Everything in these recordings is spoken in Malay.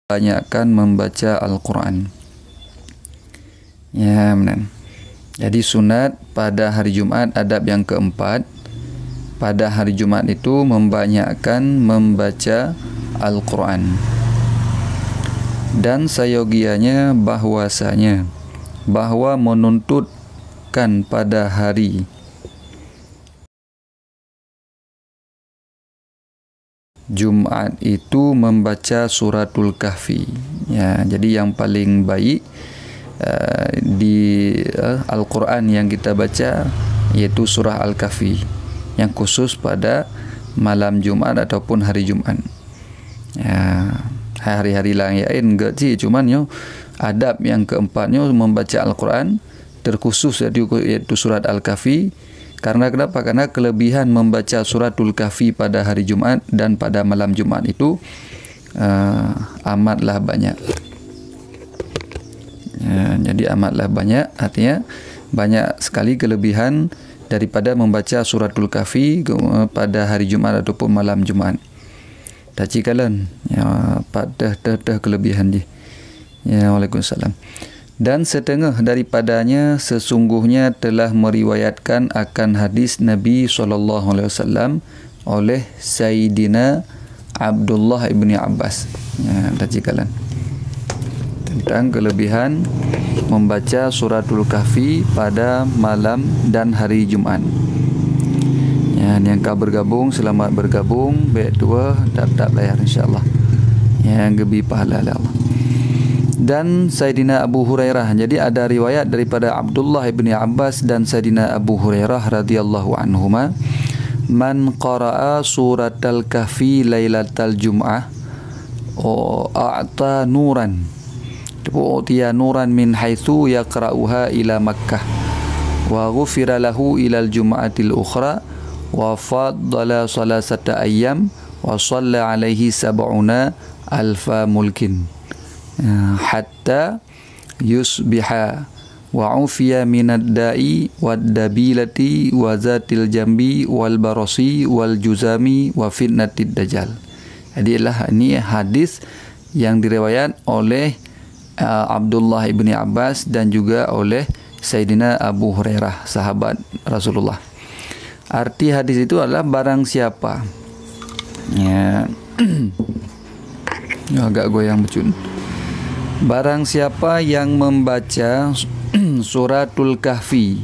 banyakkan membaca Al-Quran. Ya, benar. Jadi sunat pada hari Jumaat, adab yang keempat, pada hari Jumaat itu membanyakkan membaca Al-Quran. Dan sayogianya bahwasanya bahwa menuntutkan pada hari Jumaat itu membaca suratul Kahfi. Ya, jadi yang paling baik di Al-Quran yang kita baca iaitu surah Al-Kahfi yang khusus pada malam Jumaat ataupun hari Jumaat. Ya, hari-hari lain enggak sih, cuman adab yang keempatnya membaca Al-Quran terkhusus iaitu surat Al-Kahfi. Karena kenapa? Karena kelebihan membaca suratul Kahfi pada hari Jumaat dan pada malam Jumaat itu amatlah banyak. Ya, jadi amatlah banyak, artinya banyak sekali kelebihan daripada membaca suratul Kahfi pada hari Jumaat ataupun malam Jumaat. Taci kalian ya, pada kelebihan dia. Ya, Waalaikumsalam. Dan setengah daripadanya sesungguhnya telah meriwayatkan akan hadis Nabi SAW oleh Sayyidina Abdullah ibni Abbas. Ya, tajikan tentang kelebihan membaca suratul Kahfi pada malam dan hari Jumaat. Ya, yang kau bergabung, selamat bergabung. Baik dua, tak layar insya-Allah. Yang lebih pahala Allah. Dan Sayyidina Abu Hurairah. Jadi ada riwayat daripada Abdullah ibni Abbas dan Sayyidina Abu Hurairah radhiyallahu anhuma, man qara'a suratal Kahfi lailatal jum'ah a'ta nuran, utiya nuran min haitsu yaqra'uha ila Makkah wa ghufira lahu ila al-jum'atil ukhra wa faddala salasata ayyam wa shalla alaihi sab'una alfa mulkin hatta yusbiha wa ufiya minad da'i wad dabilati wa zatil jambi wal barasi wal juzami wa fitnatid dajjal. Jadi ini hadis yang diriwayat oleh Abdullah ibni Abbas dan juga oleh Sayyidina Abu Hurairah, sahabat Rasulullah. Arti hadis itu adalah barang siapa ya agak goyang becun. Barang siapa yang membaca suratul Kahfi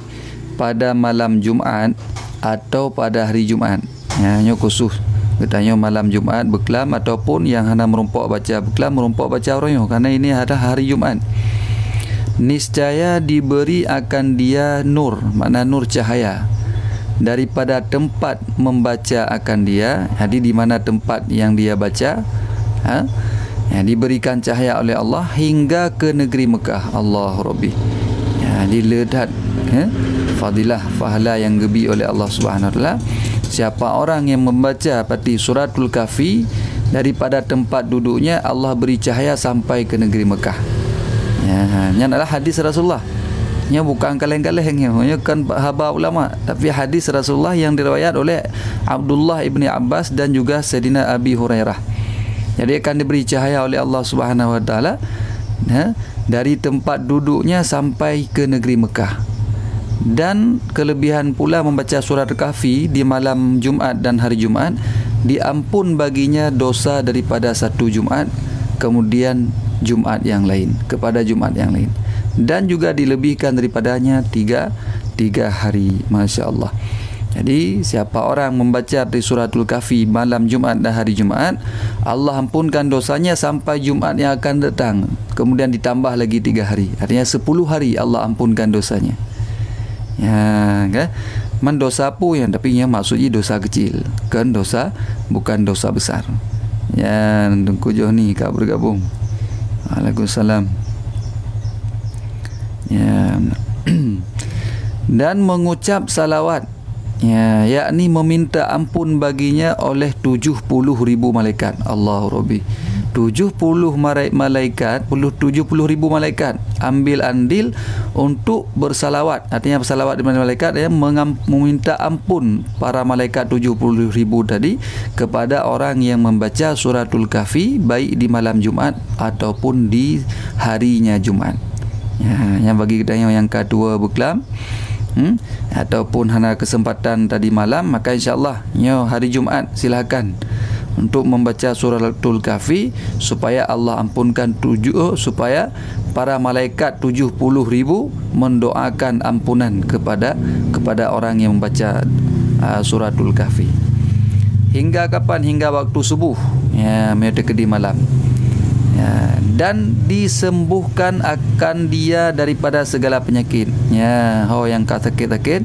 pada malam Jumaat atau pada hari Jumaat, ya, khusus katanya malam Jumaat beklam ataupun yang hendak merompak baca beklam merompak baca orang karena ini ada hari Jumaat, niscaya diberi akan dia nur, makna nur cahaya daripada tempat membaca akan dia. Jadi di mana tempat yang dia baca, ya, diberikan cahaya oleh Allah hingga ke negeri Mekah. Allah Rabbi. Ya, diledat fadilah pahala yang gebi oleh Allah Subhanahu Wa Taala. Siapa orang yang membaca pati suratul Kahfi daripada tempat duduknya, Allah beri cahaya sampai ke negeri Mekah. Ya, ini adalah hadis Rasulullah. Ini bukan kaleng-kaleng, ini kan haba ulama, tapi hadis Rasulullah yang diriwayat oleh Abdullah ibni Abbas dan juga Sayyidina Abi Hurairah. Jadi akan diberi cahaya oleh Allah Subhanahu Wa Taala dari tempat duduknya sampai ke negeri Mekah. Dan kelebihan pula membaca surat Kahfi di malam Jumaat dan hari Jumaat, diampun baginya dosa daripada satu Jumaat kemudian Jumaat yang lain kepada Jumaat yang lain, dan juga dilebihkan daripadanya tiga hari. Masya Allah. Jadi siapa orang membaca di suratul Kahfi malam Jumaat dan hari Jumaat, Allah ampunkan dosanya sampai Jumaat yang akan datang, kemudian ditambah lagi 3 hari. Artinya 10 hari Allah ampunkan dosanya. Ya, kan? Man dosa apa yang, tapi yang maksudnya dosa kecil, kan dosa bukan dosa besar. Ya, tunggu jauh ni kau bergabung. Waalaikumsalam. Ya. Dan mengucap salawat, ya, yakni meminta ampun baginya oleh 70,000 malaikat. Allah Rabbi. 70 malaikat, 70,000 malaikat ambil andil untuk bersalawat. Artinya bersalawat di mana malaikat meminta ampun para malaikat 70,000 tadi kepada orang yang membaca suratul kahfi baik di malam Jumaat ataupun di harinya Jumaat. Yang bagi kita yang kedua berkelam ataupun hana kesempatan tadi malam, maka insya-Allah hari Jumaat silakan untuk membaca suratul kahfi supaya Allah ampunkan supaya para malaikat 70,000 mendoakan ampunan kepada orang yang membaca suratul kahfi. Hingga kapan? Hingga waktu subuh, mendekati malam. Dan disembuhkan akan dia daripada segala penyakit. Yang sakit-sakit,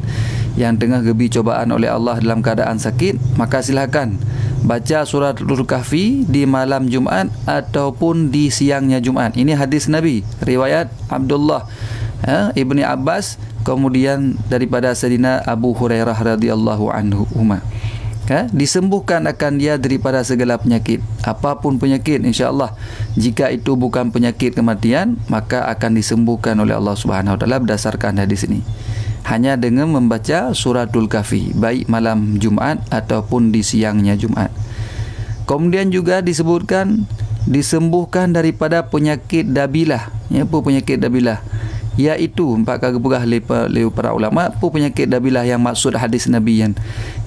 yang tengah gebi cobaan oleh Allah dalam keadaan sakit, maka silakan baca suratul kahfi di malam Jumaat ataupun di siangnya Jumaat. Ini hadis Nabi, riwayat Abdullah Ibni Abbas, kemudian daripada Sayyidina Abu Hurairah radhiyallahu anhu. Disembuhkan akan dia daripada segala penyakit, apapun penyakit, insya-Allah. Jika itu bukan penyakit kematian, maka akan disembuhkan oleh Allah Subhanahu Wa Taala berdasarkan hadis ini, hanya dengan membaca suratul kahfi baik malam Jumaat ataupun di siangnya Jumaat. Kemudian juga disebutkan disembuhkan daripada penyakit dabilah. Apa penyakit dabilah? Iaitu empat kali pegah oleh para ulama, apa penyakit dabilah yang maksud hadis Nabi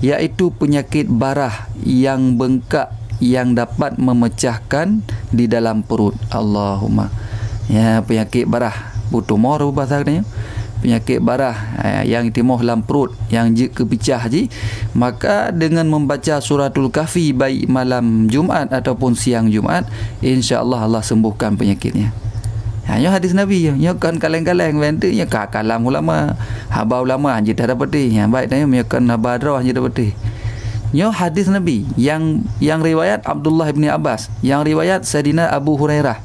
iaitu penyakit barah yang bengkak yang dapat memecahkan di dalam perut. Allahumma. Penyakit barah, tumor bahasa katanya. Penyakit barah yang timuh dalam perut, yang kepecah je, maka dengan membaca suratul kahfi baik malam Jumaat ataupun siang Jumaat, insya-Allah Allah sembuhkan penyakitnya. Hanya hadis Nabi kan kaleng-kaleng bentuk kalam ulama, haba ulama hanya dah dapat baik tanya kan haba draw hanya dapat. Hadis Nabi yang riwayat Abdullah bin Abbas, yang riwayat Sayyidina Abu Hurairah.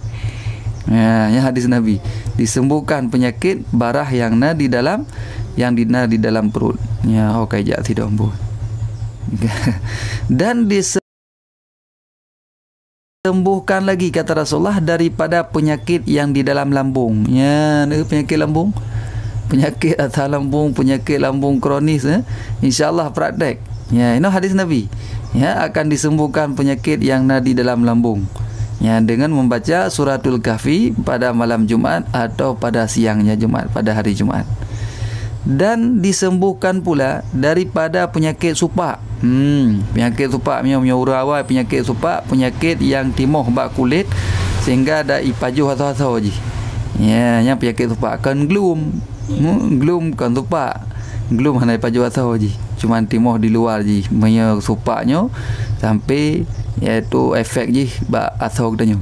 Hadis Nabi disembuhkan penyakit barah yang di dalam perut. Kaijak tidak ampuh. Dan disembuhkan lagi kata Rasulullah daripada penyakit yang di dalam lambung. Penyakit lambung, penyakit atas lambung, penyakit lambung kronis, insya-Allah praktek. Ini hadis Nabi. Akan disembuhkan penyakit yang di dalam lambung. Dengan membaca suratul kahfi pada malam Jumaat atau pada siangnya Jumaat, pada hari Jumaat. Dan disembuhkan pula daripada penyakit supak. Penyakit supak awal penyakit supak, penyakit yang timuh bak kulit sehingga ada ipajuh atau je. Yang penyakit supak kan gloom kan supak. Gloom hanya ipajuh atau je. Cuma timuh di luar je. Supaknya sampai iaitu efek je bak asal katanya.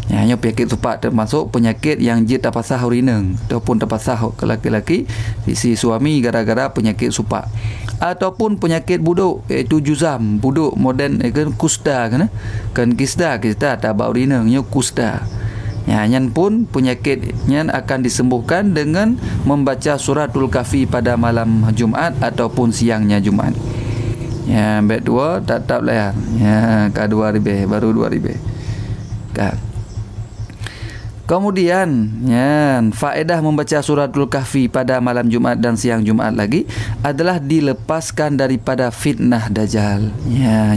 Penyakit supak termasuk penyakit yang dia terpasah urineng ataupun terpasah ke laki-laki si suami gara-gara penyakit supak, ataupun penyakit buduk iaitu juzam, buduk moden kan kusta kan kista tak bau urineng kusta. Yang pun penyakitnya akan disembuhkan dengan membaca suratul kahfi pada malam Jumaat ataupun siangnya Jumaat. Bet dua tetap lah kedua ribe baru 2 ribe. Kemudian faedah membaca suratul kahfi pada malam Jumaat dan siang Jumaat lagi adalah dilepaskan daripada fitnah dajjal.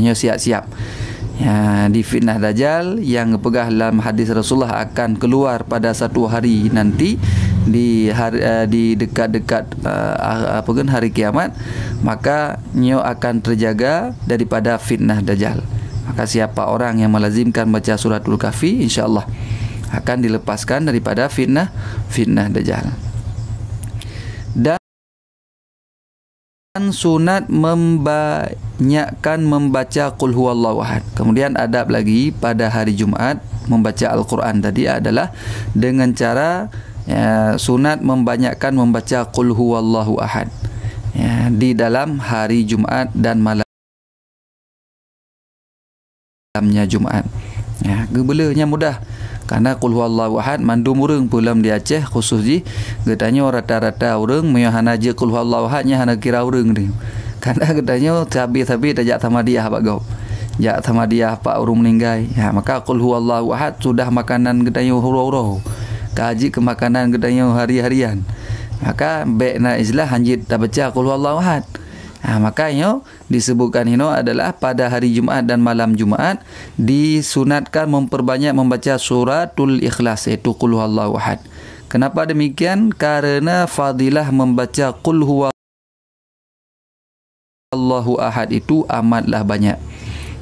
Siap-siap. Di fitnah dajjal yang pegah dalam hadis Rasulullah akan keluar pada satu hari nanti di dekat-dekat hari kiamat, maka akan terjaga daripada fitnah dajjal. Maka siapa orang yang melazimkan baca suratul kahfi, insya-Allah akan dilepaskan daripada fitnah dajjal. Dan sunat membanyakkan membaca qul huwallahu ahad. Kemudian adab lagi pada hari Jumaat membaca Al-Quran tadi adalah dengan cara sunat membanyakkan membaca qul huwallahu ahad di dalam hari Jumaat dan malamnya Jumaat. Gebelanya mudah. Karena qul huwallahu ahad mandum urang pulam di Aceh khusus ji katanya rata-rata urang hana je qul huwallahu ahad nya hana kira urang ni. Karena katanya sabi tajak tamadiah bagau. Jak Ahmadiyah pak urung meninggal. Maka qul huwallahu ahad sudah makanan gedayo huru-huru. Kaji ke makanan gedayo hari-harian. Maka baikna islah hanjit tak baca qul huwallahu ahad. Makanya disebutkan ini adalah pada hari Jumaat dan malam Jumaat disunatkan memperbanyak membaca suratul Ikhlas, iaitu qul huwallahu ahad. Kenapa demikian? Karena fadilah membaca qul huwallahu ahad itu amatlah banyak.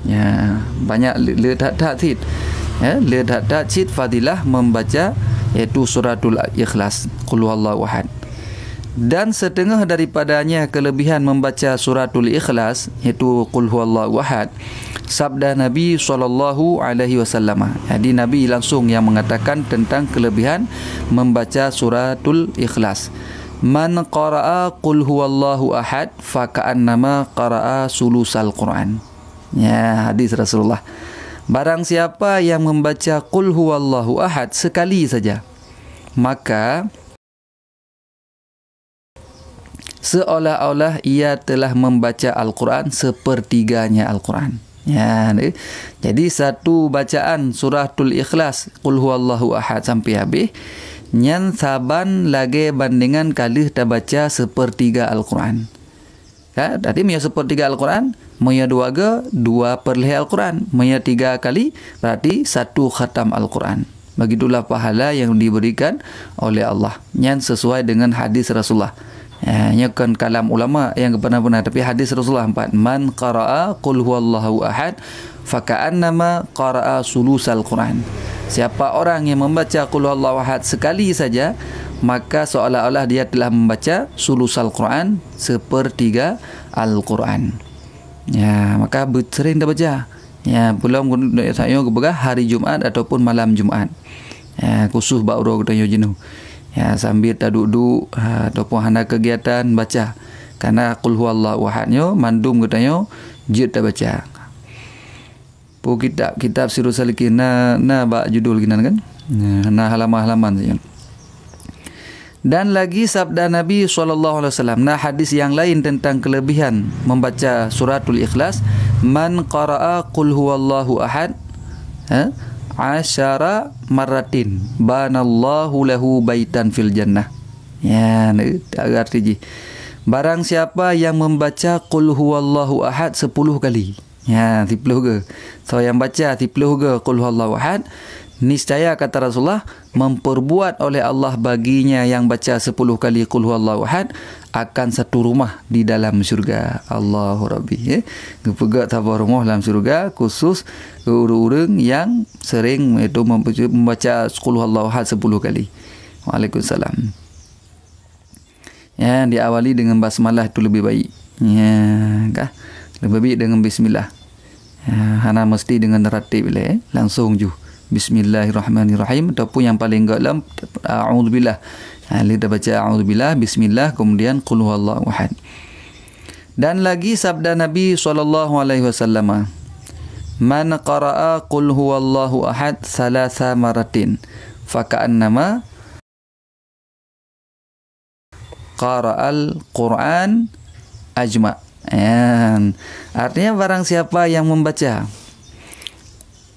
Ya, banyak letak-letak letak-letak fadilah membaca iaitu suratul Ikhlas, qul huwallahu ahad. Dan setengah daripadanya kelebihan membaca suratul Ikhlas iaitu qul huwallahu ahad, sabda Nabi SAW. Jadi Nabi langsung yang mengatakan tentang kelebihan membaca suratul Ikhlas. Man qara'a qul huwallahu ahad faka'annama qara'a sulusal Quran. Ya, hadis Rasulullah. Barang siapa yang membaca qul huwallahu ahad sekali saja, maka seolah-olah ia telah membaca Al-Quran sepertiganya Al-Quran. Ya, jadi satu bacaan suratul Ikhlas qul huwallahu ahad sampai habis nyan saban lagi bandingan kali kita baca sepertiga Al-Quran. Ya, tadi punya sepertiga Al-Quran, punya dua ke 2/2 Al-Quran, punya 3 kali berarti 1 khatam Al-Quran. Begitulah pahala yang diberikan oleh Allah. Nyan sesuai dengan hadis Rasulullah. Ya, kan kalam ulama yang benar-benar, tapi hadis Rasulullah 4. Man qara'a qul huwallahu ahad faka'annama qara'a sulusal Quran. Siapa orang yang membaca qul huwallahu ahad sekali saja, maka seolah-olah dia telah membaca sulusal Quran, sepertiga Al-Quran. Ya, maka sering dah baca. Ya, belum saya bergah hari Jumaat ataupun malam Jumaat. Ya, khusus baru kita jenuh. Ya, sambil tak duduk ataupun hendak kegiatan baca. Karena qul huwallahu ahadnya mandum katanya jid tak baca. Pu kitab Sirrus Salikin na bak judul kinan kan. Na halaman-halaman saja. Dan lagi sabda Nabi SAW. Nah, hadis yang lain tentang kelebihan membaca suratul Ikhlas, man qara'a qul huwallahu ahad asyara marratin banallahu lahu baitan fil jannah. Ya, arti barang siapa yang membaca qul huwallahu ahad 10 kali. Ya, 10 ke. So yang baca 10 ke qul huwallahu ahad, niscaya kata Rasulullah memperbuat oleh Allah baginya yang baca 10 kali qul huwallahu ahad akan satu rumah di dalam syurga. Allahu Rabbi. Gepegak tabah rumah dalam syurga khusus orang-orang yang sering itu membaca qul huwallahu ahad 10 kali. Waalaikumsalam. Ya, diawali dengan basmalah itu lebih baik. Ya, kah? Lebih baik dengan bismillah. Ya, hana mesti dengan ratib langsung ju. Bismillahirrahmanirrahim ataupun yang paling dalam a'udzubillah. Kita baca a'udzubillah, bismillah, kemudian qul huwallahu ahad. Dan lagi sabda Nabi SAW, man qara'a qul huwallahu ahad 3 maratin faka'annama qara'al Quran ajma'. Artinya barang siapa yang membaca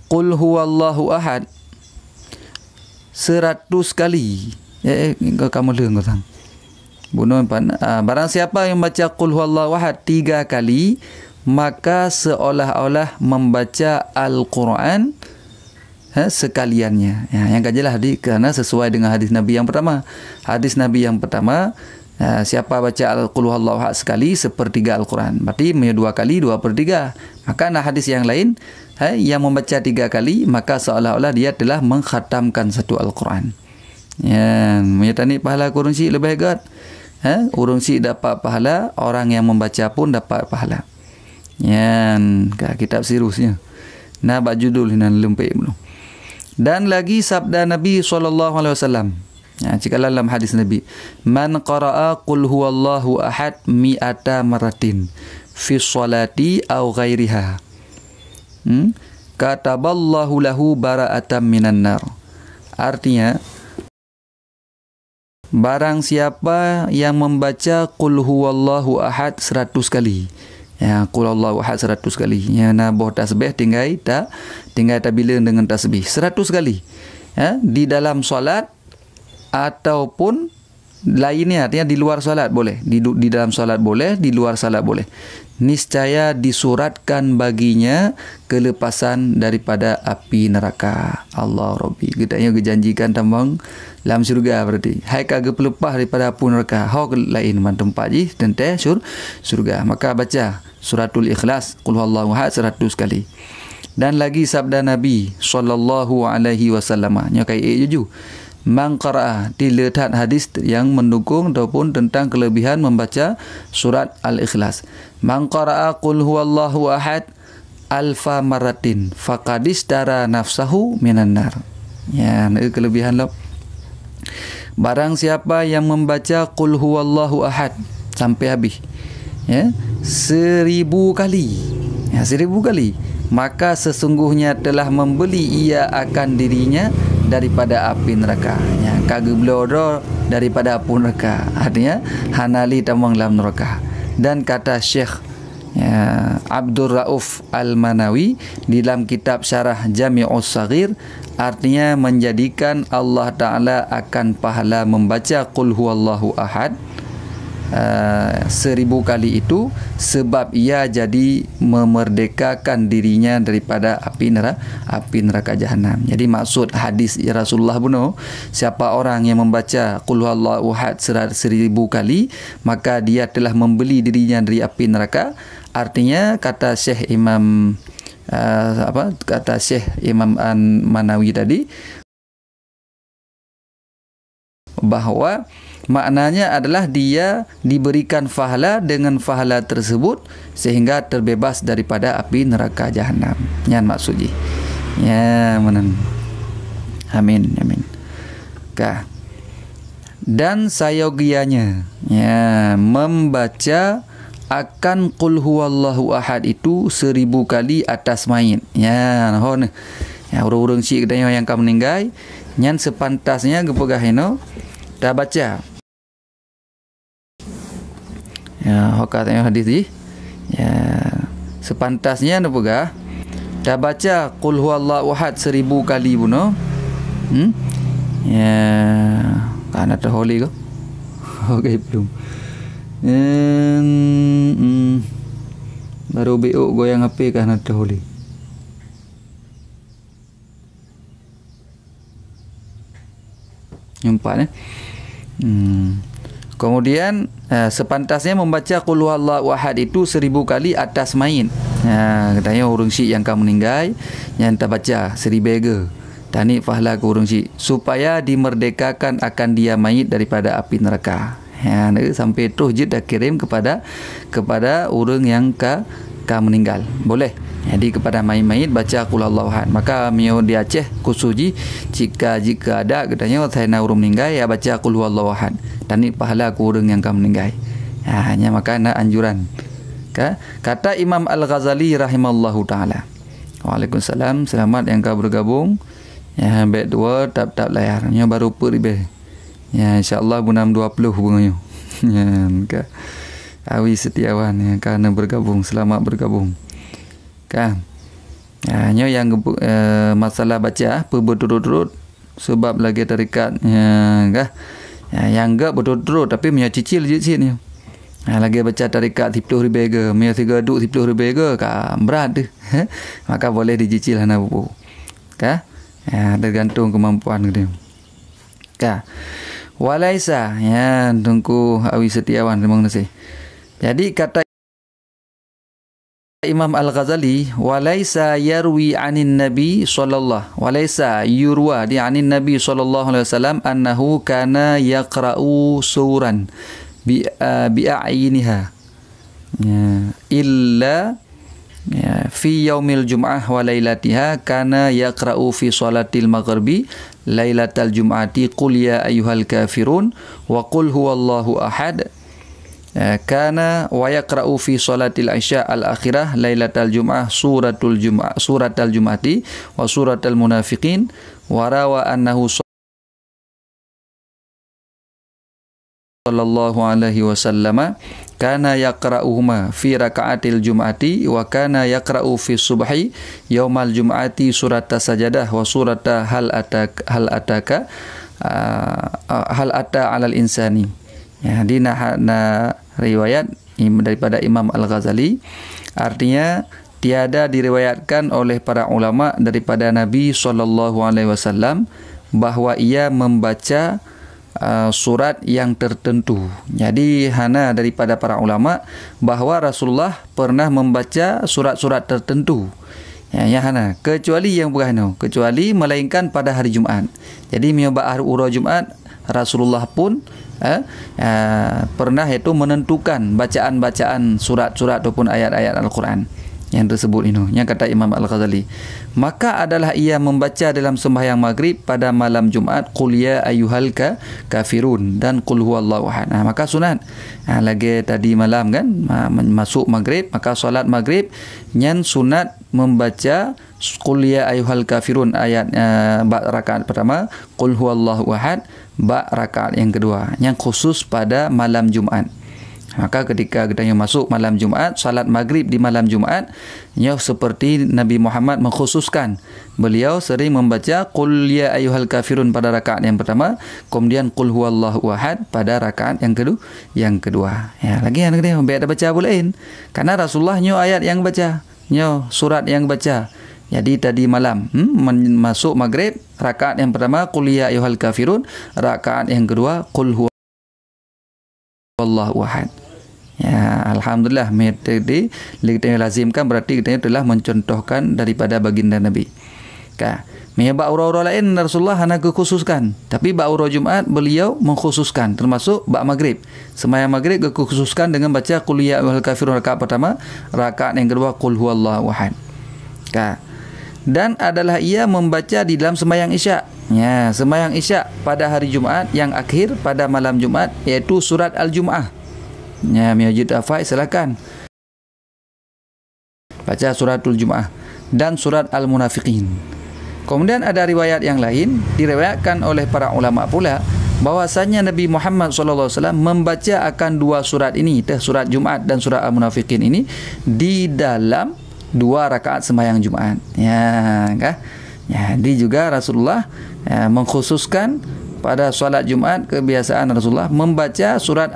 qul huwallahu ahad 100 kali. Kamu dengar tang. Barang siapa yang baca qul huwallahu ahad 3 kali, maka seolah-olah membaca Al-Quran sekaliannya. Ya, yang kajilah kerana sesuai dengan hadis Nabi yang pertama. Hadis Nabi yang pertama, siapa baca qul huwallahu ahad sekali sepertiga Al-Quran. Berarti 2 kali 2/3. Maka hadis yang lain yang membaca 3 kali, maka seolah-olah dia telah mengkhatamkan satu Al-Quran. Ya, menyatani pahala kurun si lebih hebat. Urung si dapat pahala, orang yang membaca pun dapat pahala. Ya, kitab Sirusnya. Nah, bak judul hinan lempik belum. Dan lagi sabda Nabi SAW. Ya, jika dalam hadis Nabi, man qara'a qul huwallahu ahad 100 maratin fi sholati aw ghairiha, kataballahu lahu bara'atan minan nar. Artinya, barang siapa yang membaca qul huwallahu ahad 100 kali, Ya, qul huwallahu ahad 100 kali. Ya, nambah tasbih tinggal bila dengan tasbih 100 kali. Ya, di dalam solat ataupun lainnya, artinya di luar solat boleh, di dalam solat boleh, di luar solat boleh. Niscaya disuratkan baginya kelepasan daripada api neraka. Allah Rabbi, gedanya gejanjikan tambang dalam syurga berarti. Hai kagak pelepah daripada api neraka. Hau lain man tempat ji tentang syurga. Maka baca suratul Ikhlas, qul huwallahu ahad 100 kali. Dan lagi sabda Nabi sallallahu alaihi wasallam, nya kai juju. Man qara'a, dilihat hadis yang mendukung ataupun tentang kelebihan membaca surat Al-Ikhlas. Man qara'a qul huwallahu ahad alfa maratin faqad istara nafsahu minan nar. Ya, ini kelebihan lo. Barang siapa yang membaca qul huwallahu ahad sampai habis, ya, 1000 kali. Ya, 1000 kali. Maka sesungguhnya telah membeli ia akan dirinya daripada api neraka. Ya, kagak bloro daripada api neraka. Artinya hanali tamang dalam neraka. Dan kata Syekh Abdul Rauf Al-Manawi di dalam kitab Syarah Jami'us Saghir, artinya menjadikan Allah Ta'ala akan pahala membaca qul huwallahu ahad 1000 kali itu sebab ia jadi memerdekakan dirinya daripada api neraka jahanam. Jadi maksud hadis Rasulullah bunuh, siapa orang yang membaca qul huwallahu ahad 1000 kali maka dia telah membeli dirinya dari api neraka. Artinya kata Syekh Imam kata Syekh Imam An-Manawi tadi, bahawa maknanya adalah dia diberikan pahala dengan pahala tersebut sehingga terbebas daripada api neraka jahanam. Yang maksudnya. Ya, menan. Amin, amin. Kah. Dan sayogianya, ya, membaca akan qul huwallahu ahad itu 1000 kali atas main. Ya, hon. Ya, urang-urang syik kedai yang kamu meninggal, nyan sepantasnya gepegah eno dah baca. Ya, hok tengok hadis ni. Ya, sepantasnya nak pegah dah baca qul huwallahu ahad 1000 kali buno. Ya, kan ada holy ke? Okey, belum. Baru beok goyang HP kan ada holy. Nampak Kemudian sepantasnya membaca qul huwallahu ahad itu 1000 kali atas main. Katanya orang syik yang kamu meninggal yang tak baca 1000 bega. Tani pahala ke orang syik supaya dimerdekakan akan dia mayit daripada api neraka. Sampai terus je dah kirim kepada orang yang ka meninggal. Boleh. Jadi kepada mayit baca qul huwallahu ahad. Maka mio di Aceh kusuji jika ada katanya saya nak orang meninggal ya baca qul huwallahu ahad. Dan ini pahala kurang yang kamu meninggal. Hanya maka nak anjuran. Kata Imam Al-Ghazali rahimallahu taala. Waalaikumsalam. Selamat yang kau bergabung. Ya, baik dua tap layar. Nya baru peribeh. Ya, insya-Allah bunam 20 bunganya. Ya, Awi Setiawan yang karena bergabung, selamat bergabung. Nya yang masalah baca berturut-turut sebab lagi tarikatnya yang enggak berturut-turut tapi punya cicil je sini. Lagi baca tarikat 10 ribu ke, punya 3 duk 10 ribu ke, berat tu. Maka boleh dicicil hana buku. Tergantung kemampuan dia. Walaisa, ya, Tungku Awi Setiawan, terima kasih. Jadi kata Imam Al-Ghazali, walaisa yarwi anin Nabi sallallahu, walaisa yurwa di anin Nabi sallallahu alaihi wasallam annahu kana yaqra'u suran bi'ayniha illa fi yaumil jum'ah wa lailatiha kana yaqra'u fi salatil maghribi lailatal jum'ati qul ya ayyuhal kafirun wa qul huwallahu ahad kana wa yaqra'u fi salatil isya al akhirah lailatal jum'ah suratul jum'ati wa suratal munafiqin wa rawa annahu sallallahu alaihi wasallam kana yaqra'uhuma fi raka'atil jum'ati wa kana yaqra'u fi subhi yaumal jum'ati surat sajadah wa surat hal ataka hal ata 'alal insani. Ya, di riwayat daripada Imam Al-Ghazali, artinya tiada diriwayatkan oleh para ulama daripada Nabi sallallahu alaihi wasallam bahawa ia membaca surat yang tertentu. Jadi hana daripada para ulama bahawa Rasulullah pernah membaca surat-surat tertentu. Ya hana, kecuali yang bukan, kecuali melainkan pada hari Jumaat. Jadi menyebab hari ura Jumaat, Rasulullah pun pernah itu menentukan bacaan-bacaan surat-surat ataupun ayat-ayat Al-Quran yang tersebut ini, yang kata Imam Al-Ghazali. Maka adalah ia membaca dalam sembahyang maghrib pada malam Jumaat qul ya ayyuhal kafirun dan qul huwallahu ahad. Maka sunat lagi tadi malam kan, masuk maghrib, maka solat maghrib nyan sunat membaca qul ya ayyuhal kafirun ayat rakaat pertama, qul huwallahu ahad rakaat yang kedua, yang khusus pada malam Jumaat. Maka ketika kita masuk malam Jumaat, salat maghrib di malam Jumaat, seperti Nabi Muhammad mengkhususkan, beliau sering membaca qul ya ayyuhal kafirun pada rakaat yang pertama, kemudian qul huwallahu ahad pada rakaat yang kedua. Ya, lagi yang kedua biar ada baca bulain. Karena Rasulullah ayat yang baca, surat yang baca. Jadi tadi malam masuk maghrib, rakaat yang pertama qul ya ayyuhal kafirun, rakaat yang kedua qul huwallahu ahad. Ya, alhamdulillah metode kita lazimkan, berarti kita telah mencontohkan daripada baginda Nabi. Menyebab aura-aura lain Rasulullah hanya kekhususkan, tapi bak aura Jumaat beliau mengkhususkan, termasuk bak maghrib. Sembahyang maghrib kekhususkan dengan baca qul ya ayyuhal kafirun rakaat pertama, rakaat yang kedua qul huwallahu ahad. Dan adalah ia membaca di dalam sembahyang Isyak. Ya, sembahyang Isyak pada hari Jumaat yang akhir pada malam Jumaat, iaitu surat Al-Jum'ah. Ya, Majid Afai silakan baca suratul Jum'ah dan surat Al-Munafiqin. Kemudian ada riwayat yang lain diriwayatkan oleh para ulama pula bahwasanya Nabi Muhammad SAW membaca akan dua surat ini, surat Jumaat dan surat Al-Munafiqin ini, di dalam dua rakaat sembahyang Jumaat. Ya, jadi juga Rasulullah mengkhususkan pada solat Jumaat, kebiasaan Rasulullah membaca surat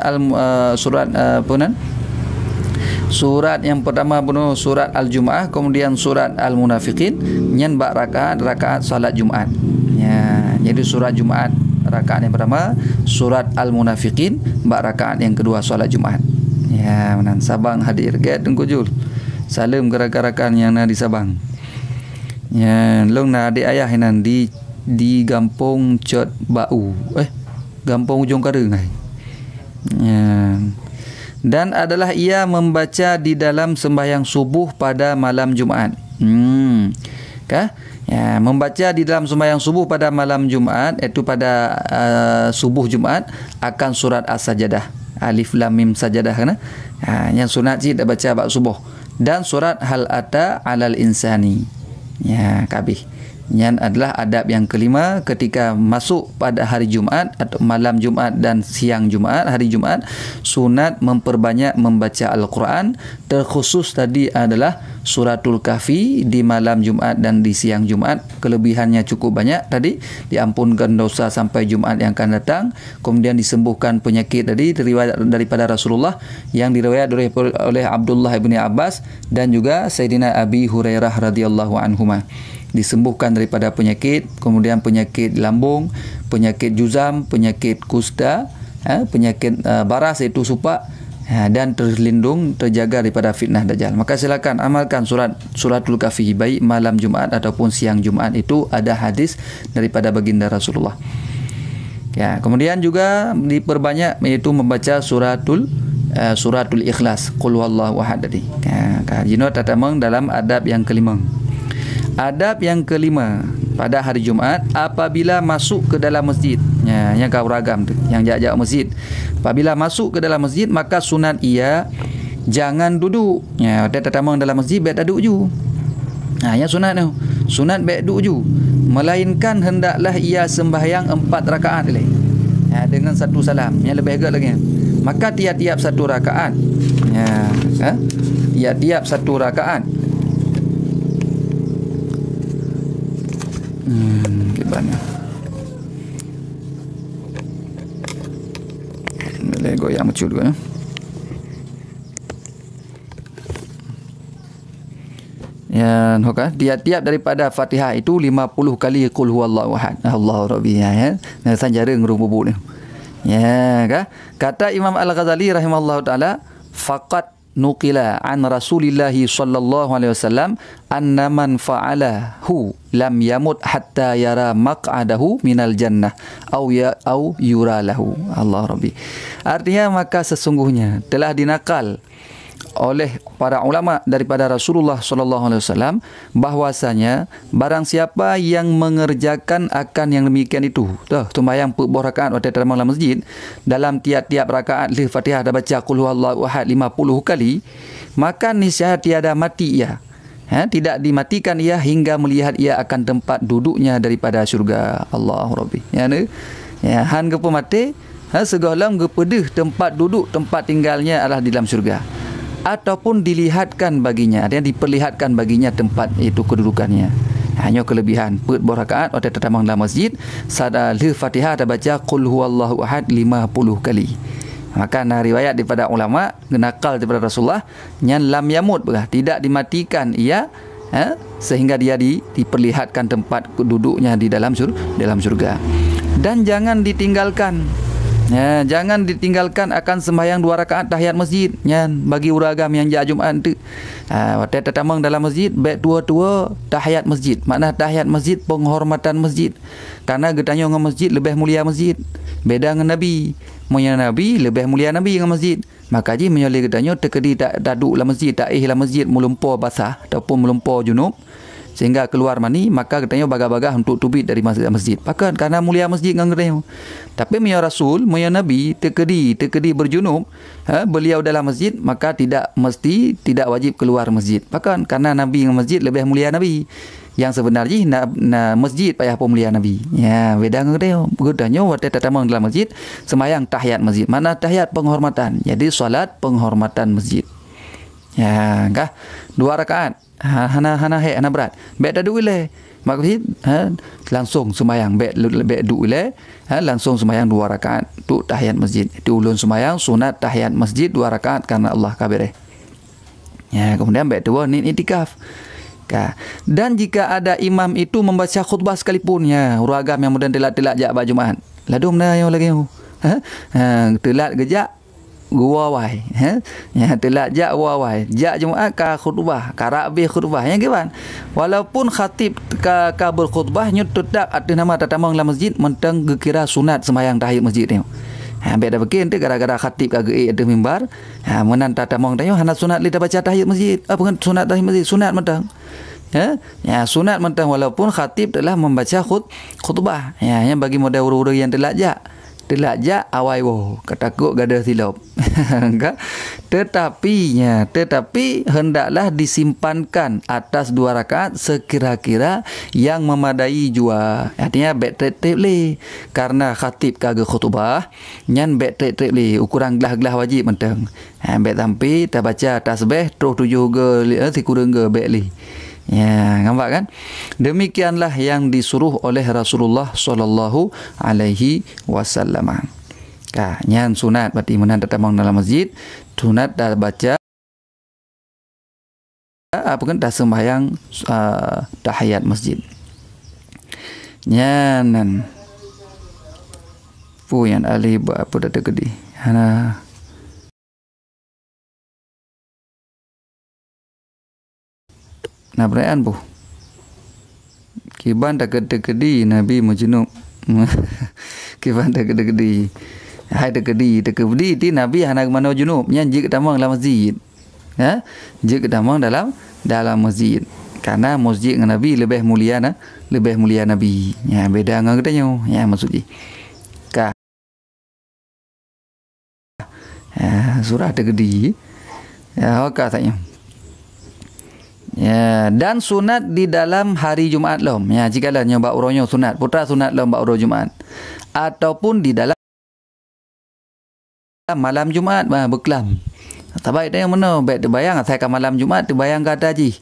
surat yang pertama surat Al-Jum'ah, kemudian surat Al-Munafiqin nyan bak rakaat salat Jumaat. Ya, jadi surat Jumaat rakaat yang pertama, surat Al-Munafiqin bak rakaat yang kedua salat Jumaat. Ya, menan Sabang hadir get Tengku Jul. Salam gerakan yang di Sabang. Ya, long adik ayah nan di Gampong Cot Bau, Gampong Ujung Kareng. Ya. Dan adalah ia membaca di dalam sembahyang subuh pada malam Jumaat. Ya, membaca di dalam sembahyang subuh pada malam Jumaat, iaitu pada subuh Jumaat, akan surat As-Sajadah, Alif Lam Mim Sajadah kan? Yang sunat sih dah baca bab subuh, dan surat Hal Ata 'Alal Insani. Ya, kabih. Yang adalah adab yang kelima ketika masuk pada hari Jumaat atau malam Jumaat dan siang Jumaat, hari Jumaat, sunat memperbanyak membaca Al-Quran. Terkhusus tadi adalah suratul Kahfi di malam Jumaat dan di siang Jumaat. Kelebihannya cukup banyak tadi, diampunkan dosa sampai Jumaat yang akan datang, kemudian disembuhkan penyakit tadi riwayat daripada Rasulullah yang diriwayat oleh Abdullah bin Abbas dan juga Sayyidina Abi Hurairah radhiyallahu anhuma. Disembuhkan daripada penyakit, kemudian penyakit lambung, penyakit juzam, penyakit kusta, penyakit baras iaitu supak, dan terlindung, terjaga daripada fitnah Dajjal. Maka silakan amalkan suratul Kahfi baik malam Jumaat ataupun siang Jumaat. Itu ada hadis daripada baginda Rasulullah. Ya, kemudian juga diperbanyak iaitu membaca suratul Ikhlas, qul huwallahu ahad tadi. Jinot tatamang dalam adab yang kelima. Adab yang kelima pada hari Jumaat, apabila masuk ke dalam masjid, yang kau ragam tu, yang jauh-jauh masjid, apabila masuk ke dalam masjid, maka sunat ia jangan duduk. Ya, dia tatamang dalam masjid baik duduk ju. Yang sunat tu, sunat baik duduk ju, melainkan hendaklah ia sembahyang 4 rakaat lagi. dengan satu salam. Yang lebih agak lagi. Maka tiap-tiap satu rakaat. Tiap-tiap satu rakaat. Gimana? Boleh goyang macam tu. Ya, tiap-tiap daripada Fatihah itu 50 kali qul huwallahu ahad. Allahu rabbi ya. Nah, sanjara ngerububuk ni. Ya, kata Imam Al-Ghazali rahimahullahu taala, faqat nuqila an Rasulillah sallallahu alaihi wasallam anna man fa'alahu lam yamut hatta yara maq'adahu minal jannah au yura lahu. Allah rabbi. Artinya maka sesungguhnya telah dinakal oleh para ulama daripada Rasulullah sallallahu alaihi wasallam bahwasanya barang siapa yang mengerjakan akan yang demikian itu, sembahyang 40 rakaat waktu dalam masjid, dalam tiap-tiap rakaat Fatihah dah baca qul huwallahu ahad 50 kali, maka niscaya tiada mati ia. Tidak dimatikan ia hingga melihat ia akan tempat duduknya daripada syurga. Allahu rabbi. Han gepo mati, segolam gepedeh tempat duduk, tempat tinggalnya adalah di dalam syurga. Ataupun dilihatkan baginya, artinya diperlihatkan baginya tempat itu kedudukannya. Hanya kelebihan 40 rakaat waktu tertamang dalam masjid, sada Fatihah dah baca qul huwallahu ahad 50 kali. Maka riwayat daripada ulama genakal daripada Rasulullah yang lam yamut, tidak dimatikan ia sehingga dia diperlihatkan tempat duduknya di dalam syurga. Dan jangan ditinggalkan. Jangan ditinggalkan akan sembahyang 2 rakaat tahiyat masjid. Bagi uragam yang jak Jumaat tu. Waktu tertamang dalam masjid, baik tua-tua tahiyat masjid. Makna tahiyat masjid penghormatan masjid. Karena getanya dengan masjid lebih mulia masjid. Beda dengan Nabi. Mulia Nabi lebih mulia Nabi dengan masjid. Maka ji menyoleh getanya terkedi tak duduk dalam masjid, tak dalam masjid melumpur basah ataupun melumpur junub sehingga keluar mani, maka katanya bagah-bagah untuk tubit dari masjid. Pakan karena mulia masjid dengan katanya. Tapi mulia Rasul, mulia Nabi terkedi berjunub, beliau dalam masjid, maka tidak wajib keluar masjid. Pakan karena Nabi dengan masjid lebih mulia Nabi. Yang sebenarnya masjid payah pun mulia Nabi. Ya, beda dengan katanya. Katanya waktu tertamang dalam masjid, sembahyang tahiyat masjid. Mana tahiyat penghormatan. Jadi solat penghormatan masjid. Ya, 2 rakaat. Hana berat. Baik dah duduk le. Maksud langsung sembahyang baik duduk le. Langsung sembahyang 2 rakaat tu tahiyat masjid. Itu ulun sembahyang sunat tahiyat masjid 2 rakaat karena Allah kabir. Ya, kemudian baik dua ni itikaf. Dan jika ada imam itu membaca khutbah sekalipun, ya, uragam yang mudah telat jak baju Jumaat. Lalu mana yang lagi? Telat gejak gua wai, ya telat jak gua wai, jak Jumaat ka khutbah, ka rabih khutbah, yang gimana? Walaupun khatib ka berkhutbah nyut tetap ada nama tatamang dalam masjid mentang gekira sunat sembahyang tahiyat masjid ni. Beda begini tu gara-gara khatib ka ge ada mimbar, menan tatamang tayo hana sunat li baca tahiyat masjid. Apa kan sunat tahiyat masjid, sunat mentang. Ya sunat mentang walaupun khatib telah membaca khutbah. Ya, yang bagi model uru-uru yang telat jak awai wo ketakut gada silap. Tetapi hendaklah disimpankan atas 2 rakaat sekira-kira yang memadai jua. Artinya baik trip le karena khatib kagak khutbah nyan baik trip le ukuran gelah-gelah wajib mentang. Baik sampai tak baca tasbih terus 7 ge si kurang ge baik le. Ya, nampak kan? Demikianlah yang disuruh oleh Rasulullah sallallahu alaihi wasallam. Nyan sunat berarti menan tatamang dalam masjid, sunat dah baca apa kan dah sembahyang tahiyat masjid. Nyanan puyan ali apa dah tegedi. Hana nabraan bu kiban tak gede-gede Nabi Majnun kiban tak gede-gede hai tak gede ti Nabi hana mana junub nyan jik tamang dalam masjid jik tamang dalam masjid karena masjid dengan Nabi lebih mulia Nabi ya beda dengan katanya ya maksudnya surah tak gede ya katanya. Ya, dan sunat di dalam hari Jumaat lom. Ya, jikalau nyoba uronyo sunat, putra sunat lom ba uro Jumaat ataupun di dalam malam Jumaat berkelam. Tak baik dah yang mana? Baik terbayang ataikan malam Jumaat terbayang kata haji.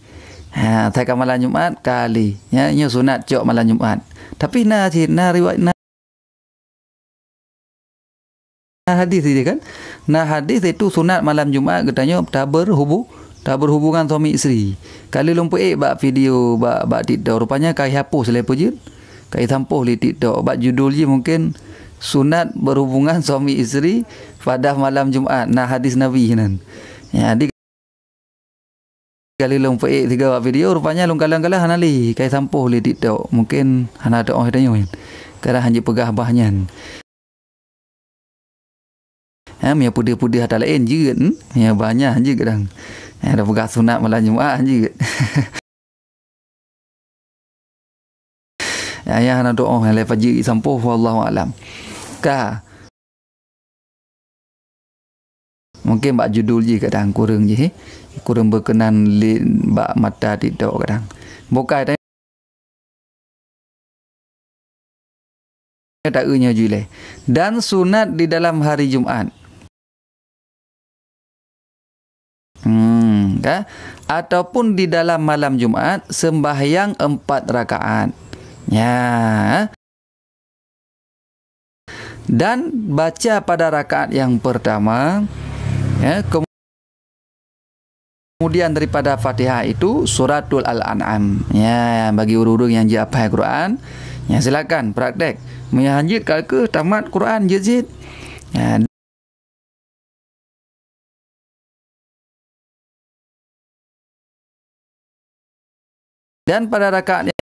Ataikan malam Jumaat kali. Ya, nya sunat cok malam Jumaat. Tapi riwayat hadis dia kan. Hadis itu sunat malam Jumaat katanya tak berhubungan suami isteri. Kali lumpur bak video bak TikTok rupanya kai hapus lepo je. Kai tampuh li TikTok bak judul je mungkin sunat berhubungan suami isteri pada malam Jumaat. Hadis Nabi nan. Ya, di kali long pe tiga video rupanya long kalang-kalang hanali kai tampuh li TikTok. Mungkin hana ada orang tanya kan. Kara hanya pegah bahnya. Mia putih-putih ada lain juga. Mia banyak je kadang. Ada pegah sunat malam Jumaat juga. Ya hana doa lepas je sampuh wallahu alam. Mungkin bak judul je kadang kurang je kurang berkenan bak mata TikTok kadang bukan tak nya jule dan sunat di dalam hari Jumaat ataupun di dalam malam Jumaat sembahyang 4 rakaat ya. Dan baca pada rakaat yang pertama ya, kemudian daripada Fatihah itu suratul Al-An'am ya, bagi urung yang dia hafal Quran ya silakan praktek menyanjid ke tamat Quran jizid ya. Dan pada rakaat ya.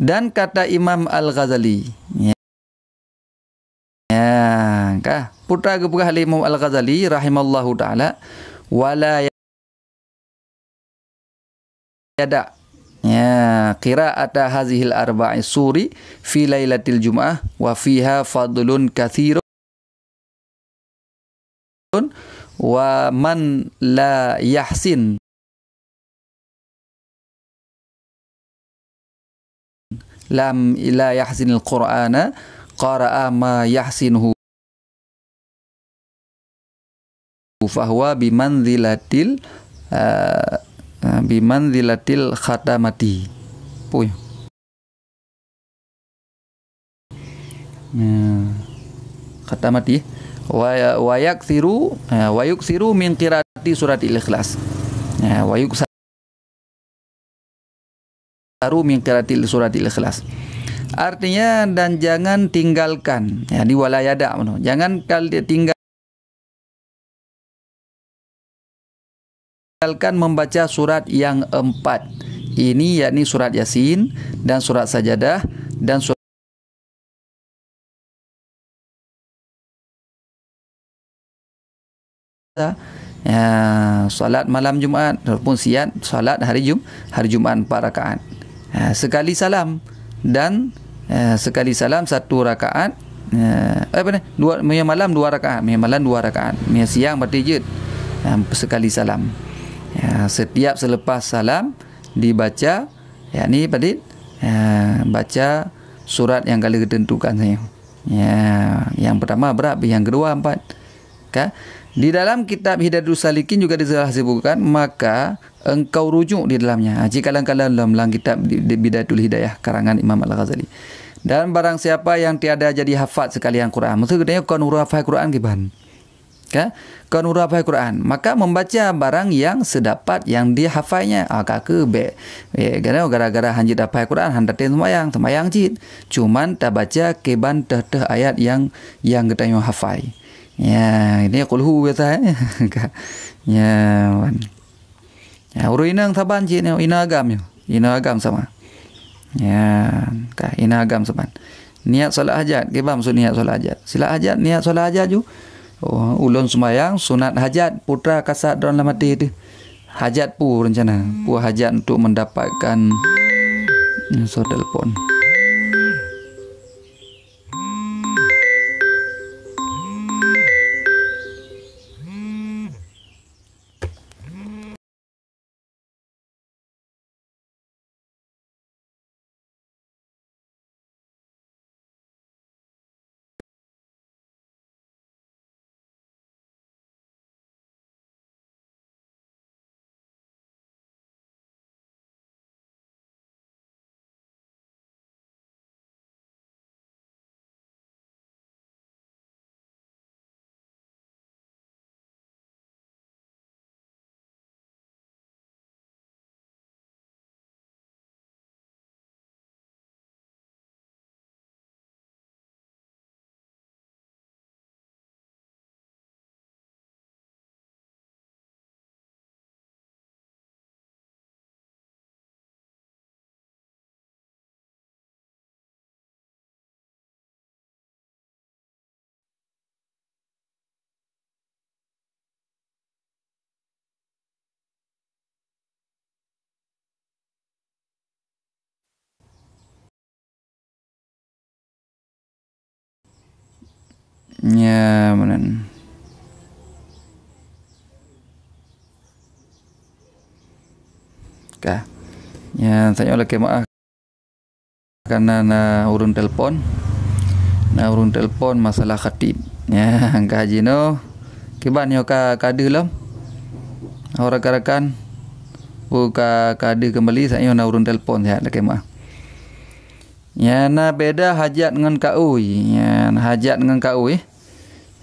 Dan kata Imam Al-Ghazali ya, putra kepulah Imam Al-Ghazali rahimallahu taala wala yada ya qira'ata hazihil arba'i suri fi lailatil jum'ah wa fiha fadlun katsirun wa man la yahsin lam ila yahsinil qur'ana qara'a ma yahsinuhu fahuwa bimanzilatil khatamati puy khatamati wa yuksiru min qiraati suratil ikhlas wa baru min qiraatil suratil ikhlas. Artinya dan jangan tinggalkan ya di walayada jangan tinggalkan membaca surat yang 4 ini yakni surat Yasin dan surat Sajadah dan surat ya, salat malam Jumaat ataupun siat salat hari Jumaat 4 rakaat. Sekali salam dan sekali salam 1 rakaat Mia malam 2 rakaat Mia siang berarti je sekali salam ya, setiap selepas salam dibaca yakni baca surat yang kali ketentukan saya ya, yang pertama berapa yang kedua 4 di dalam kitab Hidayatul Salikin juga disebutkan maka engkau rujuk di dalamnya. Jika kalian dalam kitab Bidayatul Hidayah karangan Imam Al-Ghazali. Dan barang siapa yang tiada jadi hafaz sekalian Quran, maksudnya kan huruf hafaz Quran kiban. Kan huruf hafaz Quran, maka membaca barang yang sedapat yang dia hafalnya. Gara-gara hanjit hafaz Quran handatin semayang jid. Cuman tak baca keban teh ayat yang kita yang hafal. Ya, ini kulhu biasa ya. Ya, uru inang saban je ni ina agam sama. Ya, ina agam saban. Niat solat hajat, ke ba maksud niat solat hajat? Sila hajat, niat solat hajat ju. Ulun sembahyang sunat hajat putra kasat dalam mati tu. Hajat pu rencana, pu hajat untuk mendapatkan so telefon. Ya, benar. Kah. Ya, saya oleh maaf karena urun telefon. Urun telefon masalah khatib. Ya, kaji no. Kiban yo kade lam. Rakan-rakan buka kade kembali saya urun telefon ya oleh maaf. Ya, beda hajat dengan kau. Ya, hajat dengan kau.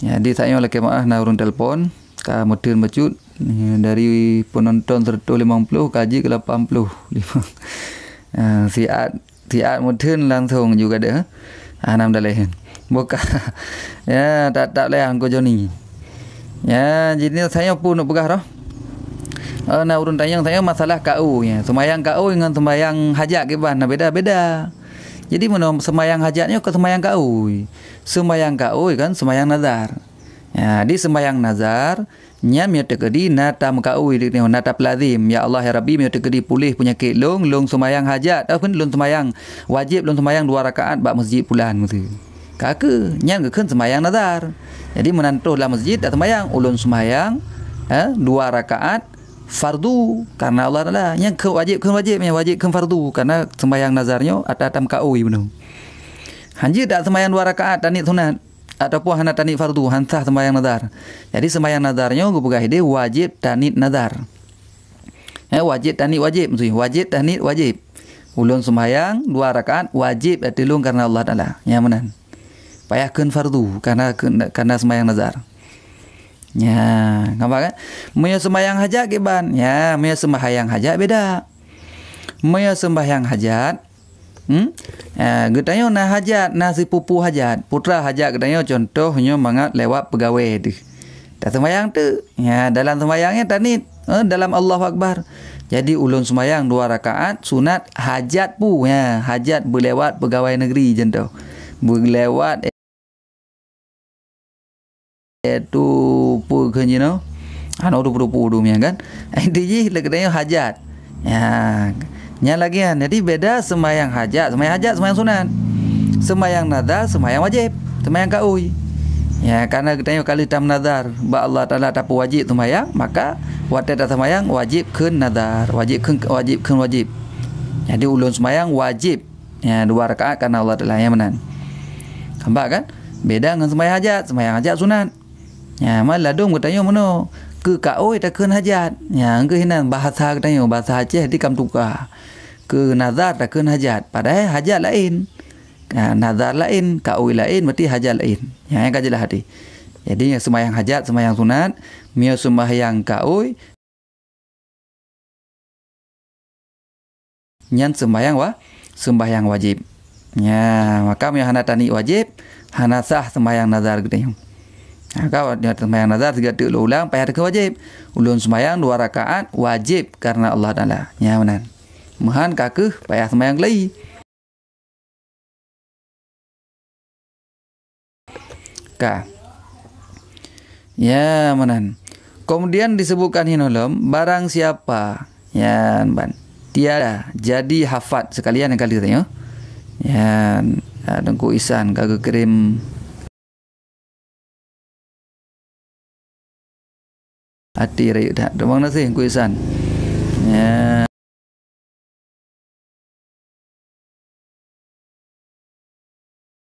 Jadi saya oleh maaf urun telefon. Ka mudin mecut. Dari penonton 150 kaji ke 85. Siat mudin langsung juga deh. Anam daleh. Buka. Ya, tak leh angko Joni. Ya, jadi saya pun nak pegah dah. Urun tayang saya masalah kau ya. Sembayang kau dengan sembayang hajat ke ban beda-beda. Jadi mana sembayang hajatnya ke sembayang kau. Sembayang kau kan sembayang nazar. Ya, di sembayang nazar nya mia tekedi nata makaui di nata pelazim ya Allah ya Rabbi mia tekedi pulih penyakit long sembayang hajat ataupun long sembayang wajib long sembayang 2 rakaat bak masjid bulan gitu. Kake nya gekeun sembayang nazar. Jadi menantuh dalam masjid atau sembayang ulun sembayang 2 rakaat fardu karena Allah Taala nya ke wajib ke fardu karena sembayang nazarnya atam kaui benar. Hanji tak sembayang 2 rakaat tanit sunat ataupun hana tanit fardu hansah sembahyang nazar. Jadi sembahyang nazarnya gubugah ide wajib tanit nazar. Wajib tanit wajib mesti wajib tanit wajib. Ulun sembahyang 2 rakaat wajib atilung karena Allah Taala. Ya menan. Payahkeun fardu karena sembahyang nazar. Ya, nampak kan? Maya sembahyang hajat ke ban? Ya, maya sembahyang hajat beda. Maya sembahyang hajat getanya na hajat na si pupu hajat putra hajat getanya contohnya mangat lewat pegawai tu dah sembayang tu ya dalam sembayangnya tanit dalam Allahu Akbar jadi ulun sembayang 2 rakaat sunat hajat pu ya hajat berlewat pegawai negeri contoh berlewat itu pu kenjino anu du kan intinya getanya hajat ya nya lagian. Jadi beda sembahyang hajat sembahyang sunat. Sembahyang nazar, sembahyang wajib, sembahyang kaui. Ya, karena kita kali tam nazar, ba Allah Taala tak wajib sembahyang, maka waktu tak sembahyang wajib keun nazar, wajib. Jadi ulun sembahyang wajib. Ya, 2 rakaat karena Allah Taala yang menan. Nampak kan? Beda dengan sembahyang hajat sunat. Ya, malah dong bertanya mana? Ke kaui tak keun hajat. Ya, ke hinan bahasa katanya bahasa Aceh di kam tukar. Ke nazar tak keun hajat. Padahal hajat lain. Nazar lain, kaui lain, berarti hajat lain. Yang kajilah hati. Jadi sembahyang hajat, sembahyang sunat, mia sembahyang kaui, nyan sembahyang wajib. Ya, maka mia hana tani wajib, hana sah sembahyang nazar gede. Kau dia sembahyang nazar 3 ulang payah ke wajib. Ulun sembahyang 2 rakaat wajib karena Allah Taala. Ya benar. Mahan kakeh payah sembahyang lagi. Ya menan. Kemudian disebutkan hinolom barang siapa ya ban tiada jadi hafat sekalian yang kali tanya. Ya dengku isan kagak kirim hati rayu dah. Demang nasi ku isan. Ya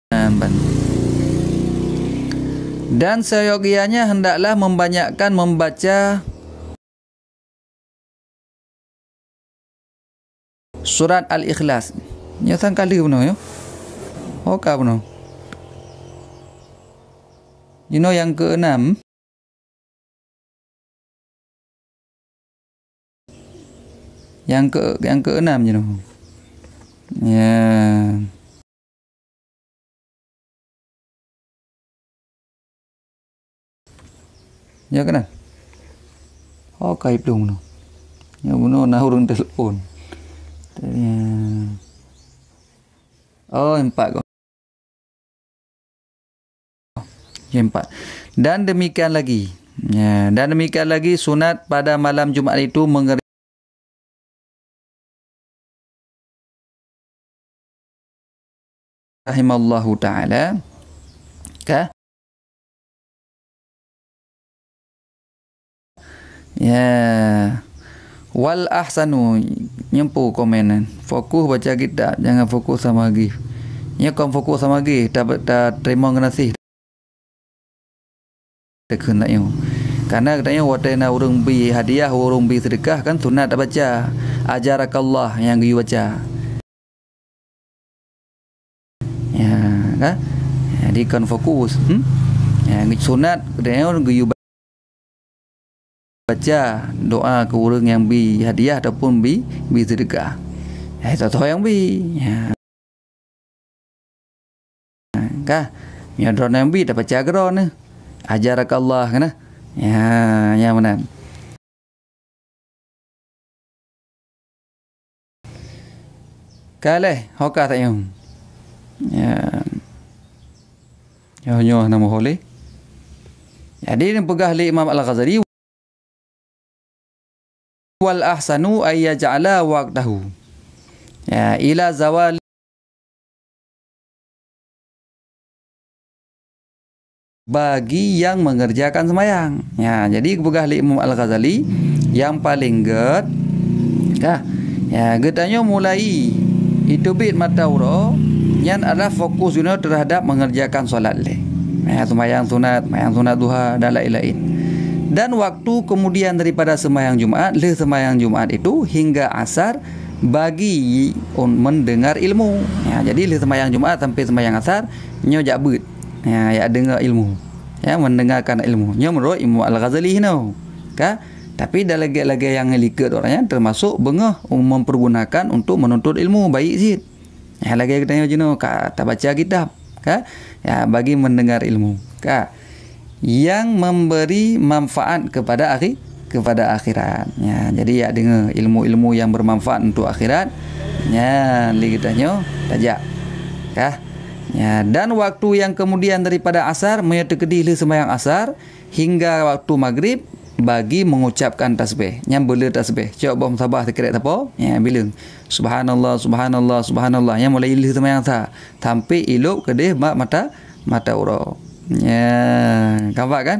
ban. Dan seyogianya hendaklah membanyakkan membaca surat Al-Ikhlas. Nyatan kali benar ya? Oka benar. Yang ke-6 yang ke-6 ya. Ya kan? Oh kaib dong no. Ya benar nah urang telepon. Oh 4 kok. Ya 4. Dan demikian lagi. Ya, dan demikian lagi sunat pada malam Jumaat itu mengeri rahimallahu taala Ya. Wal ahsanu, nyempu komenan. Fokus baca kitab, jangan fokus sama lagi. Nya kau fokus sama lagi, tak terima ngasih. Tak kena yo. Karena katanya watena urung bi hadiah, urung bi sedekah kan sunat tak baca. Ajarakallah yang giyu baca. Ya, kan? Jadi kan fokus. Ya, sunat katanya orang giyu baca doa ke orang yang bi hadiah ataupun bi sedekah. Tahu yang bi. Ya. Kah? Ya drone yang bi dapat baca drone. Ajarakallah kana. Ya mana? Kaleh hoka tak yang. Ya. Nyoh nama boleh. Jadi ini pegah li Imam Al-Ghazali wal ahsanu ay yaj'ala waqtahu ya ila zawal bagi yang mengerjakan sembahyang. Ya, jadi pegah li Imam Al-Ghazali yang paling get kah? Ya, getanya mulai itu bit mata uro yang adalah fokus terhadap mengerjakan solat le. Ya, sembahyang sunat duha dan lain-lain. Dan waktu kemudian daripada sembahyang Jumaat, sembahyang Jumaat itu hingga asar bagi mendengar ilmu. Ya, jadi sembahyang Jumaat sampai sembahyang asar nyo jabut. Ya dengar ilmu. Ya, mendengarkan ilmu. Nyo menurut Imam Al-Ghazali no. Ka? Tapi dah lagi yang likat orangnya termasuk bengah mempergunakan untuk menuntut ilmu baik sikit. Ya, lagi katanya jenuh tak baca kitab. Ka? Ya, bagi mendengar ilmu. Ka? Yang memberi manfaat kepada akhirat. Ya, jadi ya dengar ilmu-ilmu yang bermanfaat untuk akhirat. Ya, li kitanya tajak. Kah? Ya, dan waktu yang kemudian daripada asar menyertai sembahyang asar hingga waktu maghrib bagi mengucapkan tasbih. Yang bela tasbih. Coba musabah terkeret apa? Ya, bilang subhanallah subhanallah subhanallah. Yang mulai ilih sembahyang asar sampai iluk kedih mata ura. Ya, nampak kan?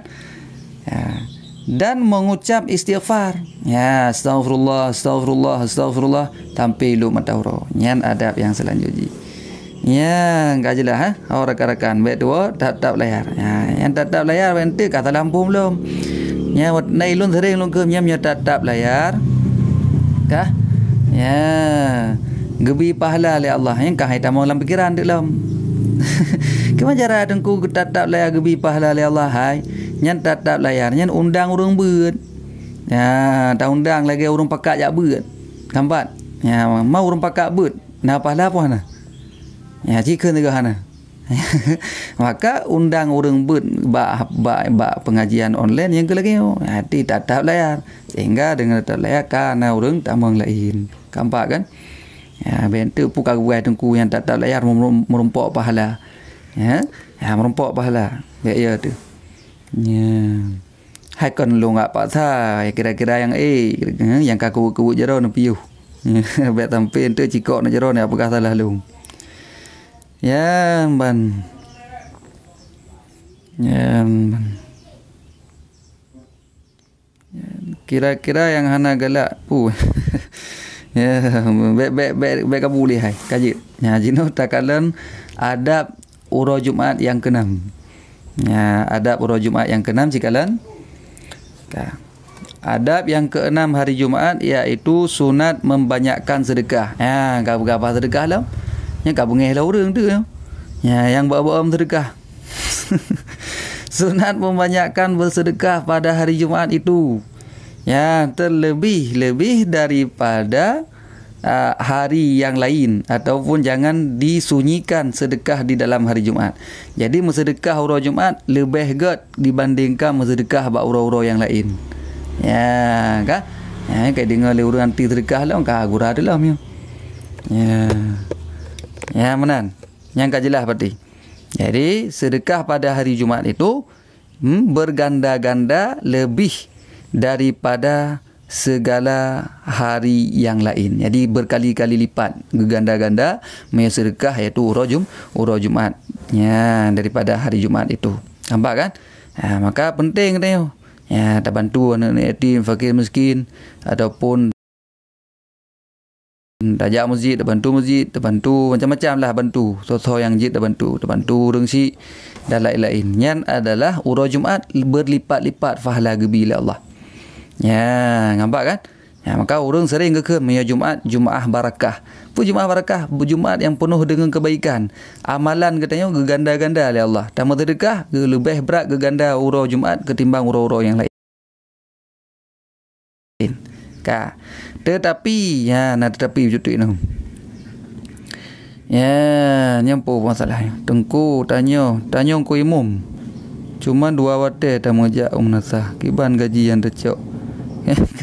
Ya. Dan mengucap istighfar. Ya, astagfirullah, astagfirullah, astagfirullah sampai lu mata huruf. Yang adab yang selanjutnya. Ya, enggak jelas ha. Rakan-rakan, baik dua tatap layar. Ya, yang tatap layar nanti kata lampu belum. Ya, nailun sering lu ke nyam tatap layar. Kah? Ya. Gebi pahala oleh Allah yang kah hitam dalam pikiran dalam. Kemana cara dengku tatap layar gebi pahala oleh Allah hai. Nyan tatap layar nyan undang urang beut. Ya, tak undang lagi urang pakak jak beut. Kampat. Ya, mau urang pakak beut. Nah pahala apa nah? Ya, jika negara maka undang urang beut ba pengajian online yang ke lagi hati tatap layar sehingga dengan tatap layar kana urang tamang lain. Kampak kan? Ya, bentuk puka buai tengku yang tatap layar merompak pahala. Ya, merompak pahala. Baik ya tu. Ya. Hai kon lu ngak pak sa kira-kira yang yang kaku jero na piu. Baik tampil tu cikok na jero ni apakah salah lu. Ya, ban. Ya, ban. Kira-kira yang hana galak ya, baik kamu boleh hai kaji. Ya, jino takalan adab uro Jumaat yang ke-6. Ya, adab uro Jumaat yang ke-6 cikalan. Adab yang ke-6 hari Jumaat iaitu sunat membanyakkan sedekah. Ya, gapa sedekah lah. Ya, kau bengih lah orang tu. Ya, yang bawa-bawa sedekah. Sunat membanyakkan bersedekah pada hari Jumaat itu. Ya, terlebih daripada hari yang lain ataupun jangan disunyikan sedekah di dalam hari Jumaat. Jadi bersedekah uro Jumaat lebih get dibandingkan bersedekah bak uro-uro yang lain. Ya, kah? Ya, kayak dengar le orang anti sedekah lah kah gurah adalah mio. Ya. Ya, menan. Yang tak jelas berarti. Jadi sedekah pada hari Jumaat itu berganda-ganda lebih daripada segala hari yang lain. Jadi berkali-kali lipat ganda-ganda sedekah iaitu uro Jumaat. Ya, daripada hari Jumaat itu. Nampak kan? Ya, maka penting tengok. Ya, tak bantu anak yatim, fakir miskin, ataupun tajak masjid, tak bantu macam-macam lah bantu. So yang jid tak bantu rengsi dan lain-lain. Yang adalah urau Jumaat berlipat-lipat pahala gebi oleh Allah. Ya, nampak kan? Ya, maka orang sering ke maya Jumaat, Jumaat barakah. Jumaat barakah, Jumaat yang penuh dengan kebaikan. Amalan katanya geganda-ganda oleh Allah. Tambah sedekah lebih berat geganda urau Jumaat ketimbang urau-urau yang lain. Tetapi betul itu. Ya, nyampu masalahnya. Tengku tanya ku imum. Cuma 2 wate tak mengajak nasah. Kiban gaji yang decok.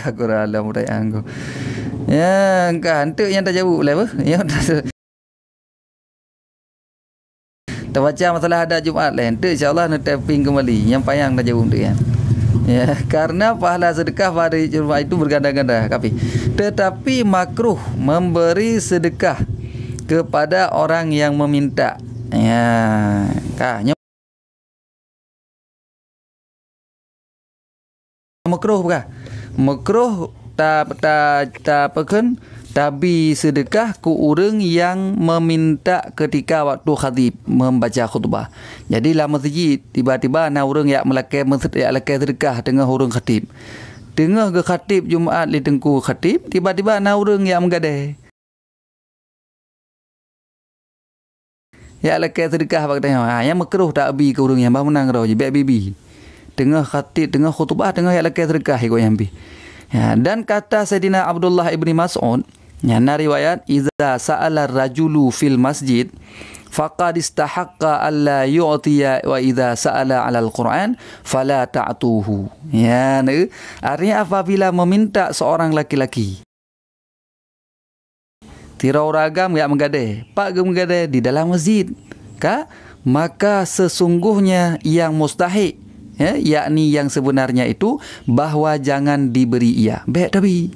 Kau alam udah anggo. Ya, kan tu yang tak jawab lah apa? Ya, terbaca masalah ada Jumaat lain. Tu insya-Allah nak tapping kembali. Yang payang dah jawab tu kan. Ya, karena pahala sedekah pada Jumaat itu berganda-ganda. Tetapi makruh memberi sedekah kepada orang yang meminta. Ya, makruh bukan? Makruh tabi sedekah ku orang yang meminta ketika waktu khatib membaca khutbah. Jadi dalam masjid tiba-tiba ada orang yang melakai sedekah tengah orang khatib. Tengah ke khatib Jumaat li tengku khatib, tiba-tiba ada orang yang menggadai. Ya lakai sedekah bak tengok. Yang makruh tak abi ke orang yang bah menang rau je bibi. Tengah khatib, tengah khutbah, tengah ya lakai sedekah ikut yang bi. Ya, dan kata Sayyidina Abdullah ibni Mas'ud, ya, na riwayat, "Iza sa'ala rajulu fil masjid, faqad istahaqqa alla yu'tiya wa iza sa'ala 'alal Qur'an fala ta'tuhu." Ya, artinya apabila meminta seorang laki-laki, tirau ragam ya menggadai, pak ke menggadai di dalam masjid, maka sesungguhnya yang mustahik, ya, yakni yang sebenarnya itu bahawa jangan diberi ia. Baik tapi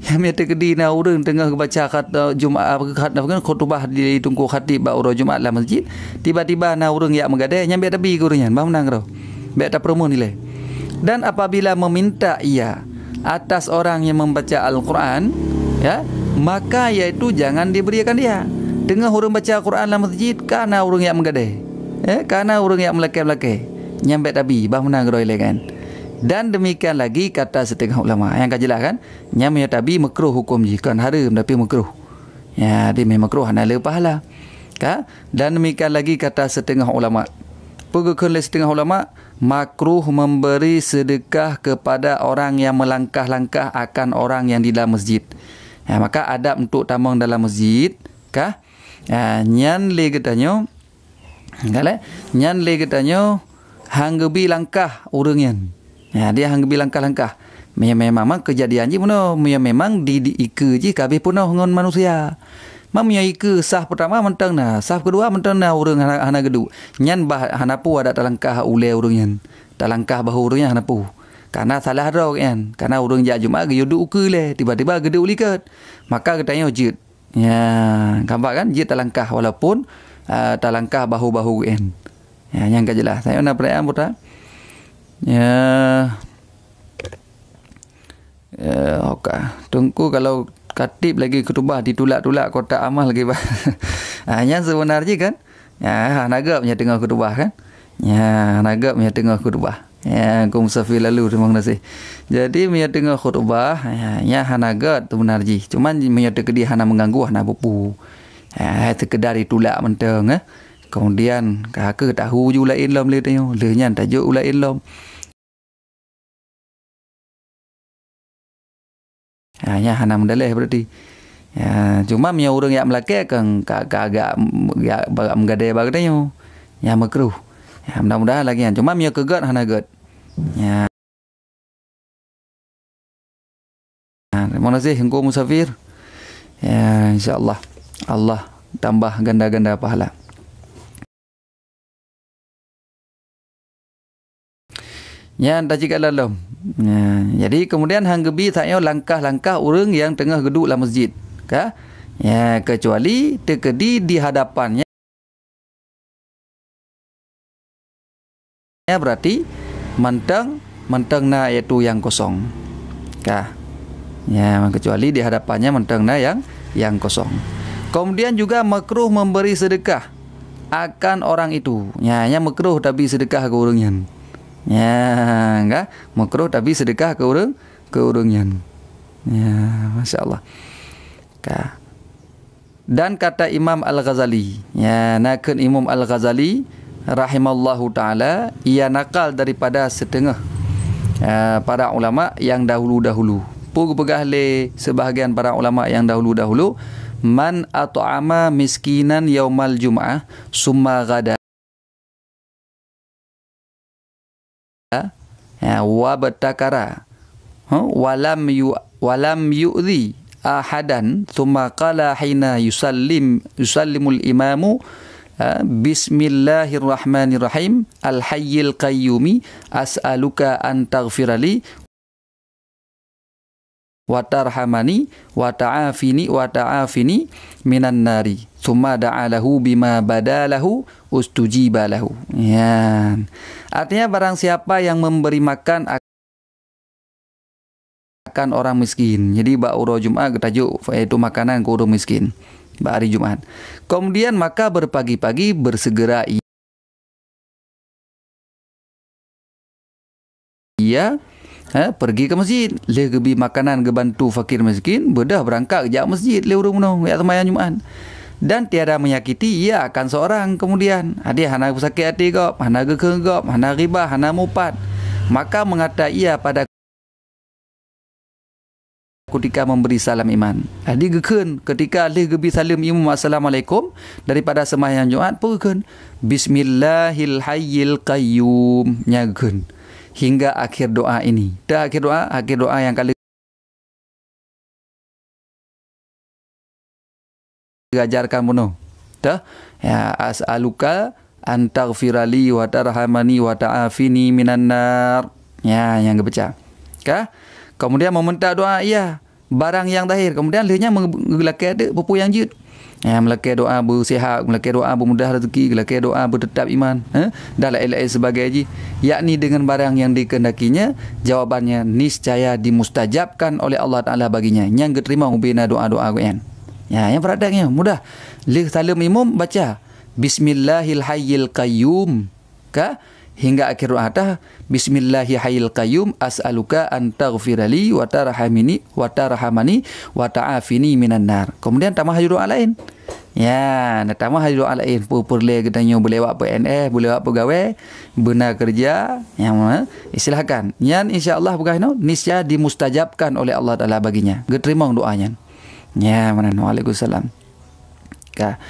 yang mata kedi na orang tengah baca kata Jumaat khutbah di tungku khatib ba urang Jumaat dalam masjid, tiba-tiba na orang yang menggadai nyambe tapi gurunya bah menang roh. Baik tak promo nilai. Dan apabila meminta ia atas orang yang membaca Al-Quran, ya, maka iaitu jangan diberikan dia. Tengah orang baca Al-Quran dalam masjid karena orang yang menggadai. Karena orang yang melakai-melakai. Nyampe tabi bah menang roy kan. Dan demikian lagi kata setengah ulama yang kajelah kan, nyampe tabi makruh hukum jika haram tapi makruh. Ya, dia memang makruh hana pahala. Dan demikian lagi kata setengah ulama. Pegukun setengah ulama, makruh memberi sedekah kepada orang yang melangkah-langkah akan orang yang di dalam masjid. Ya, maka adab untuk tamang dalam masjid, nyan le katanya, nyan le katanya hanggebi langkah orang yang. Ya, dia hanggebi langkah-langkah. Memang kejadian je puno, memang di ika je kabeh puno dengan manusia. Mamnya ika sah pertama mentang nah, sah kedua mentang nah orang hana gedu. Nyan bah hanapu ada talangkah ule orang yang. Talangkah bahu orang yang hanapu. Karena salah ro kan. Karena orang jak Jumaat ge yudu ke le, tiba-tiba gedu likat. Maka katanya jid. Ya, gambar kan jid talangkah walaupun talangkah bahu-bahu kan. Ya, yang tak jelas. Saya nak perayaan putra. Ya. Okey. Tunggu kalau khatib lagi khutbah ditulak-tulak kotak amal lagi. Yang sebenarnya kan, ya, nagap punya tengah khutbah kan. Ya, nagap punya tengah khutbah. Ya, aku musafir lalu, terima kasih. Jadi punya tengah khutbah, ya hanagat sebenarnya. Cuman punya tekedi hana mengganggu hana bupu. Ya, sekedar ditulak mentang kemudian kakak tahu je ulain lom le tanya. Le nyan tajuk ulain lom. Ya hana mendalih berarti. Ya, cuma punya orang yang melakai kan agak menggadai bagainya. Ya makruh. Ya, mudah-mudahan lagi kan. Cuma punya kegat hana gad. Ya. Terima kasih engkau musafir. Ya, insya-Allah Allah tambah ganda-ganda pahala. Yang tak cakap dalam. Ya, jadi kemudian hanggebi taknya langkah-langkah orang yang tengah geduk dalam masjid. Ya, kecuali tekedi di hadapannya. Ya, berarti mentang mentengna iaitu yang kosong. Kah? Ya, kecuali di hadapannya mentengna yang kosong. Kemudian juga makruh memberi sedekah akan orang itu. Ya, yang makruh tapi sedekah ke orangnya. Ya, enggak? Makruh tapi sedekah ke orangnya. Ya, masya-Allah. Kah? Dan kata Imam Al-Ghazali, ya, nakun Imam Al-Ghazali rahimallahu taala, ia nakal daripada setengah para ulama yang dahulu-dahulu. Pegah le sebahagian para ulama yang dahulu-dahulu, man at'ama miskinan yaumal jum'ah summa ghada ya wa batakara walam yu'dhi ahadan thumma qala hina yusallimul imamu bismillahirrahmanirrahim al-hayyil qayyumi as'aluka an taghfirali wa tarhamani wa ta'afini minan nari thumma da'alahu bima badalahu ustujiba lahu. Ya. Artinya barang siapa yang memberi makan akan orang miskin. Jadi ba'uro Jumat tajuk itu makanan ke orang miskin hari Jumat. Kemudian maka berpagi-pagi bersegera ia pergi ke masjid, le gebi makanan ke bantu fakir miskin, bedah berangkat ke masjid le urung menung ya sembahyang Jumat. Dan tiada menyakiti ia akan seorang kemudian. Dia hana sakit hati gop, hana gekeng gop, hana riba, hana mupat. Maka mengata ia pada ketika memberi salam iman. Dia gekun ketika leh gebi salam imam assalamualaikum daripada sembahyang Jumat pun bismillahil hayyil qayyum nyagun hingga akhir doa ini. Dah akhir doa yang kali diajarkan bunuh. Dah ya as'aluka an taghfirali wa tarhamani wa ta'afini minan nar. Ya yang kebaca. Kah? Kemudian meminta doa ia barang yang zahir. Kemudian lehnya melakai ada pupu yang jut. Ya, melakai doa bersihat, melakai doa bermudah rezeki, melakai doa bertetap iman. Dan lain-lain sebagainya. Yakni dengan barang yang dikehendakinya, jawabannya niscaya dimustajabkan oleh Allah Ta'ala baginya. Yang diterima ubina doa-doa kuian. Ya, yang peradangnya mudah. Leh salam imam baca bismillahil hayyil qayyum. Kah? Hingga akhir doa bismillahirrahmanirrahim qayyum as'aluka an taghfirali wa tarhamani wa ta'afini minan nar. Kemudian tambah doa lain. Ya, nak tambah doa lain. Perle katanya boleh buat PNS, boleh buat pegawai, benar kerja, yang silakan. Yang insya-Allah bukan niscaya dimustajabkan oleh Allah Taala baginya. Diterima doanya. Ya, mana Waalaikumsalam. Kah.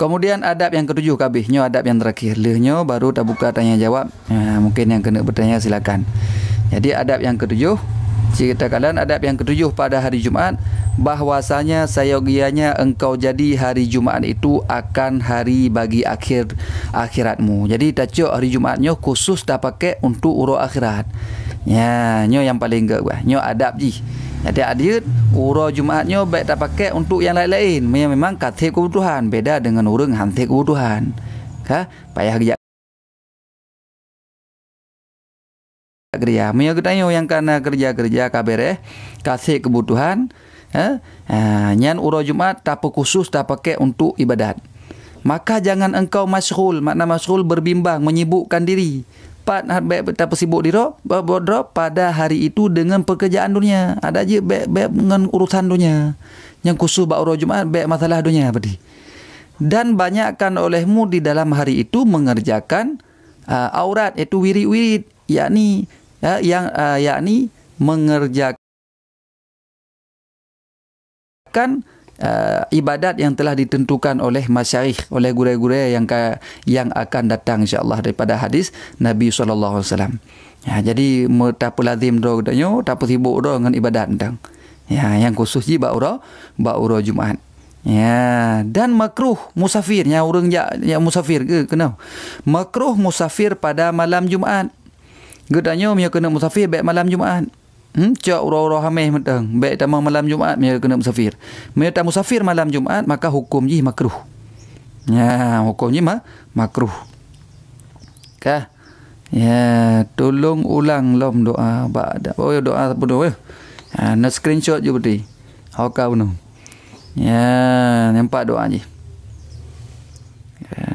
Kemudian adab yang ketujuh kabihnya adab yang terakhir. Lehnya baru tak buka tanya jawab. Mungkin yang kena bertanya silakan. Jadi adab yang ketujuh, cerita kalian adab yang ketujuh pada hari Jumaat bahwasanya sayogianya engkau jadi hari Jumaat itu akan hari bagi akhiratmu. Jadi tajuk hari Jumaatnya khusus tak pakai untuk urus akhirat. Ya, nyo yang paling gak nyo adab ji. Jadi adik urus Jumaatnya baik tak pakai untuk yang lain-lain. Memang katik kebutuhan beda dengan orang hantik kebutuhan. Kah? Payah kerja kerja. Mia ketanya yang karena kerja-kerja kabere katik kebutuhan. Nyan urus Jumaat tak khusus tak pakai untuk ibadat. Maka jangan engkau masyghul, makna masyghul berbimbang, menyibukkan diri. Baik tak sibuk diri pada hari itu dengan pekerjaan dunia. Ada je baik dengan urusan dunia. Yang khusus urus Jumaat baik masalah dunia berarti. Dan banyakkan olehmu di dalam hari itu mengerjakan aurat iaitu wirid-wirid, yakni yakni mengerjakan ibadat yang telah ditentukan oleh masyayikh, oleh guru-guru yang akan datang insya-Allah daripada hadis Nabi sallallahu alaihi wasallam. Ya, jadi tak lazim do katanya, tak sibuk do dengan ibadat tentang. Ya, yang khusus ji ba'ura Jumaat. Ya, dan makruh musafir, yang orang yang musafir ke kena. Makruh musafir pada malam Jumaat. Katanya dia kena musafir baik malam Jumaat. Cak ura-ura hamil mentang baik tamang malam Jumaat dia kena musafir. Dia tak musafir malam Jumaat maka hukum ji makruh. Ya, hukumnya makruh. Kah? Ya, tolong ulang lom doa ba'da. Oh, doa penuh ya. Nak screenshot je betul. Haka penuh. Ya, nampak doa je. Ya,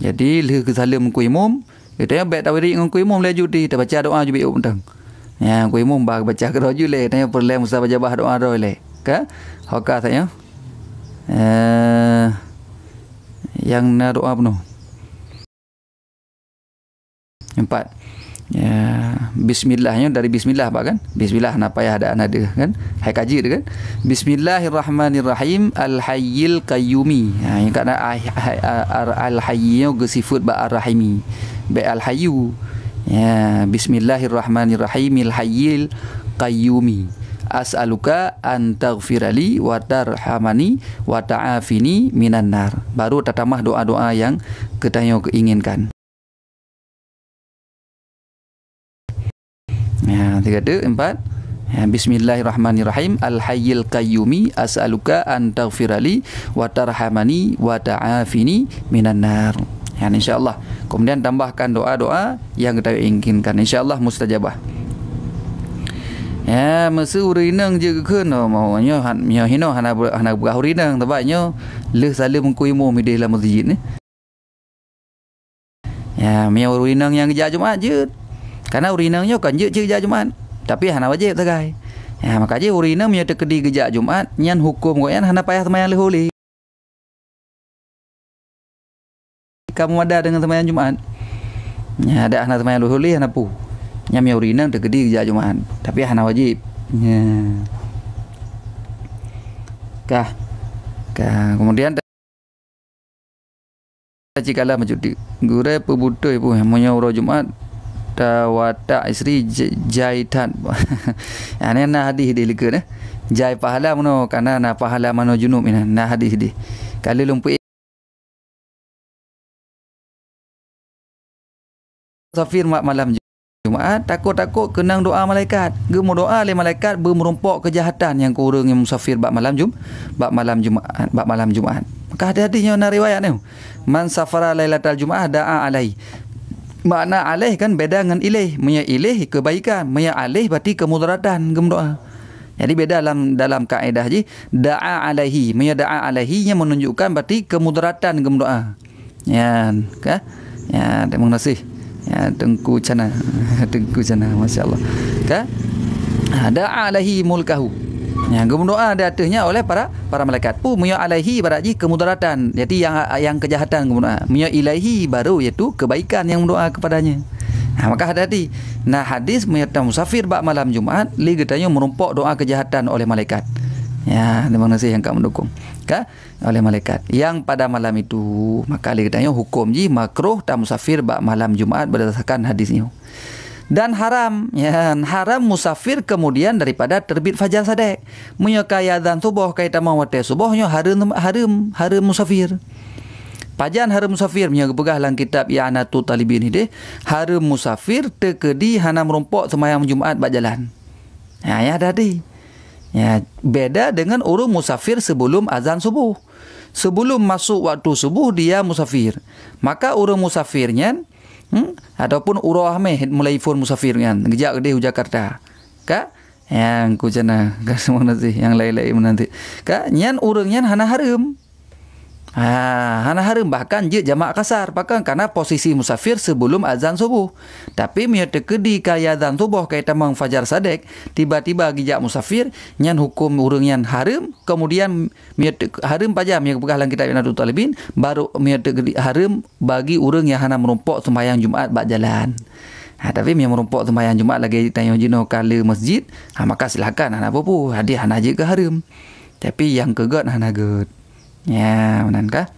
jadi le ke salam ku imam, kita baik tawiri dengan ku imam laju di kita baca doa je biuk pentang. Ya, ku imam baca ke roju le, tanya perle musabajabah doa ro le. Ka? Haka saya. Yang na doa penuh. Empat. Ya, bismillahnya dari bismillah Pak kan? Bismillah nak payah ada kan? Hai kaji tu kan? Bismillahirrahmanirrahim al-hayyil qayyumi. Ha, yang kata al-hayyu gesifut ba ar-rahimi. Ba al-hayyu. Ya, bismillahirrahmanirrahim al-hayyil qayyumi. As'aluka an taghfirali wa tarhamani wa ta'afini minan nar. Baru tatamah doa-doa yang kita inginkan. Ya, 3, 4. Ya, bismillahirrahmanirrahim al-hayyil qayyumi as'aluka an taghfirali wa tarhamani wa ta'afini minan nar. Ya, insyaallah. Kemudian tambahkan doa-doa yang kita inginkan, insyaallah mustajabah. Ya, masa urinang je ke no maunya nya hino hana urinang tabanya le salim ku imu midih dalam masjid ni. Ya, mia urinang yang kerja Jumaat je. Karena urinangnya kan je kerja Jumaat. Tapi hana wajib tagai. Ya, maka je urinang mia tekedi kerja Jumaat nyan hukum ko yan hana payah sembahyang leholi. Kamu ada dengan sembahyang Jumaat. Ya, ada hana sembahyang leholi hana pu. Nya mia urinang tekedi kerja Jumaat. Tapi hana wajib. Ya. Kemudian jikalau menjadi gure pebutoi pun monya uro Jumaat tawata isteri jaitan. Ini na hadis di liga ne. Jai pahala mano karena na pahala mano junub ina na hadis di. Kalau lumpu safir malam Jumaat takut-takut kenang doa malaikat. Gemu doa le malaikat bermerompok kejahatan yang kurang yang musafir bab malam Jumaat. Maka hati-hatinya na riwayat ni. Man safara lailatal Jumaat da'a alai. Makna alaih kan beda dengan ilaih. Maya ilaih kebaikan, maya alaih berarti kemudaratan gem doa. Jadi beda dalam kaedah je da'a alaihi. Maya da'a alaihi nya menunjukkan berarti kemudaratan gem doa. Ya, ka? Ya, terima kasih. Ya, Tengku Cana. Tengku Cana, masya-Allah. Ka? Da'a alaihi mulkahu. Ya, doa ada atasnya oleh para malaikat. Maya alaihi berarti kemudaratan. Jadi yang kejahatan doa. Maya ilaihi baru iaitu kebaikan yang doa kepadanya. Nah, maka hati-hati. Nah, hadis maya musafir bab malam Jumaat li katanya merompok doa kejahatan oleh malaikat. Ya, terima kasih yang kamu mendukung. Oleh malaikat. Yang pada malam itu maka li katanya hukum ji makruh ta musafir bab malam Jumaat berdasarkan hadisnya. Dan haram, ya, haram musafir kemudian daripada terbit fajar sadek. Munya kaya dan subuh kaitan mawate subuhnya haram musafir. Pajan haram musafir munya pegah dalam kitab I'anatu Talibin ni haram musafir tekedi hana merompok sembahyang Jumaat bak jalan. Ya tadi. Ya, beda dengan urung musafir sebelum azan subuh. Sebelum masuk waktu subuh dia musafir. Maka urung musafirnya ataupun urah meh mulai phone musafir kan gejak gede Jakarta ka yang ku cana ka semua nanti yang lain-lain nanti ka nyan urangnya hana haram hana haram bahkan je jamak kasar bahkan karena posisi musafir sebelum azan subuh tapi mia tekedi kaya azan subuh kaya tamang fajar sadek tiba-tiba gejak musafir nyan hukum urangnya haram kemudian mia haram pajam yang pegah dalam kitab I'anatu Talibin baru mia tekedi haram bagi urang yang hana merompok sembahyang Jumaat bak jalan. Tapi mia merompok sembahyang Jumaat lagi tanya jino kala masjid maka silakan hana apa-apa hadis hana je ke haram tapi yang kegat hana get. Ya, benankah?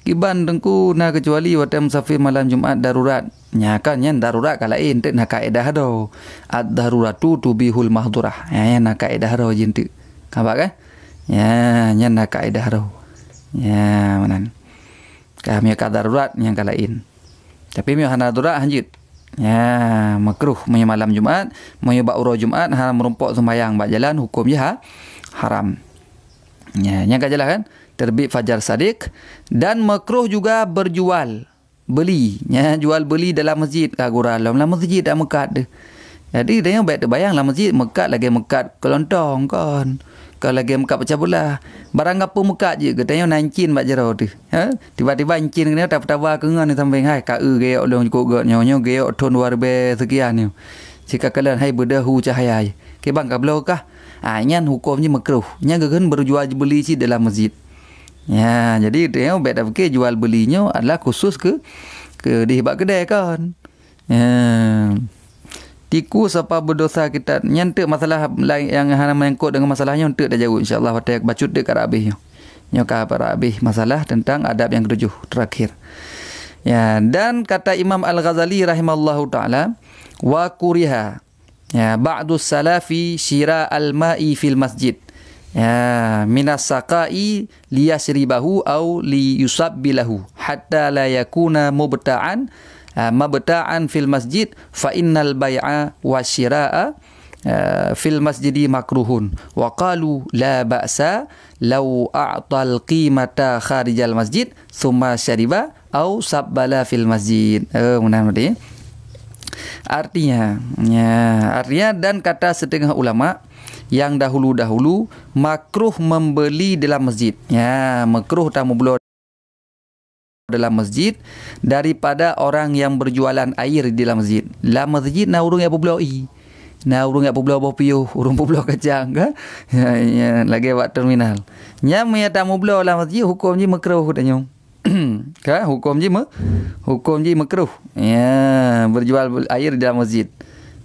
Kiban Tengku na kecuali waktu musafir malam Jumaat darurat. Ya kan yang darurat kalau ente nak kaedah do. Ad-daruratu tubihul mahdurah. Ya nak kaedah do jintu. Nampak kan? Ya, yang nak kaedah do. Ya, benan. Kami ka darurat yang kalain. Tapi mi hana darurat hanjit. Ya, makruh mai malam Jumaat, mai ba uro Jumaat hana merompok sembahyang bak jalan hukumnya haram. Ya, yang kajalah kan terbit fajar sadik dan makruh juga berjual beli. Ya, jual beli dalam masjid. Gurau dalam masjid dah mekat dia. Jadi dia baik terbayanglah masjid mekat lagi mekat kelontong kan. Kalau lagi mekat pecah belah. Barang apa mekat je katanya nancin bak jero tu. Ha? Tiba-tiba encin kena tap-tapa kengan ni sampai hai ka geok long cukup nyonya geok ton warbe sekian ni. Jika kalian hai berdahu cahaya. Ke bang ka belau kah? Nyan hukumnya makruh. Nya geun berjual beli si dalam masjid. Ya, jadi dia baik dah fikir jual belinya adalah khusus ke di bak kedai kan. Ya. Tiku siapa berdosa kita nyantek masalah lain yang hana menyangkut dengan masalahnya untuk dah jauh insyaallah watak bacut dekat habis nya ka habis masalah tentang adab yang ketujuh terakhir. Ya, dan kata Imam Al-Ghazali rahimallahu taala wa kuriha ya ba'du salafi syira al-ma'i fil masjid. Ya, minas saqai liyasribahu au liyusabbilahu hatta la yakuna mabta'an fil masjid fa innal bai'a wasyira'a fil masjidi makruhun wa qalu la ba'sa law a'tal qimata kharijal masjid thumma syariba au sabbala fil masjid. Mudah-mudahan artinya dan kata setengah ulama yang dahulu-dahulu makruh membeli dalam masjid. Ya, makruh tamu belah dalam masjid daripada orang yang berjualan air di dalam masjid. Dalam masjid na urung apa belau na urung apa belau bopiu, urung belau kacang ke? Ya, lagi buat terminal. Nya me tamu belau dalam masjid hukumnya makruh katanya. Ka hukumnya makruh. Ya, berjual air di dalam masjid.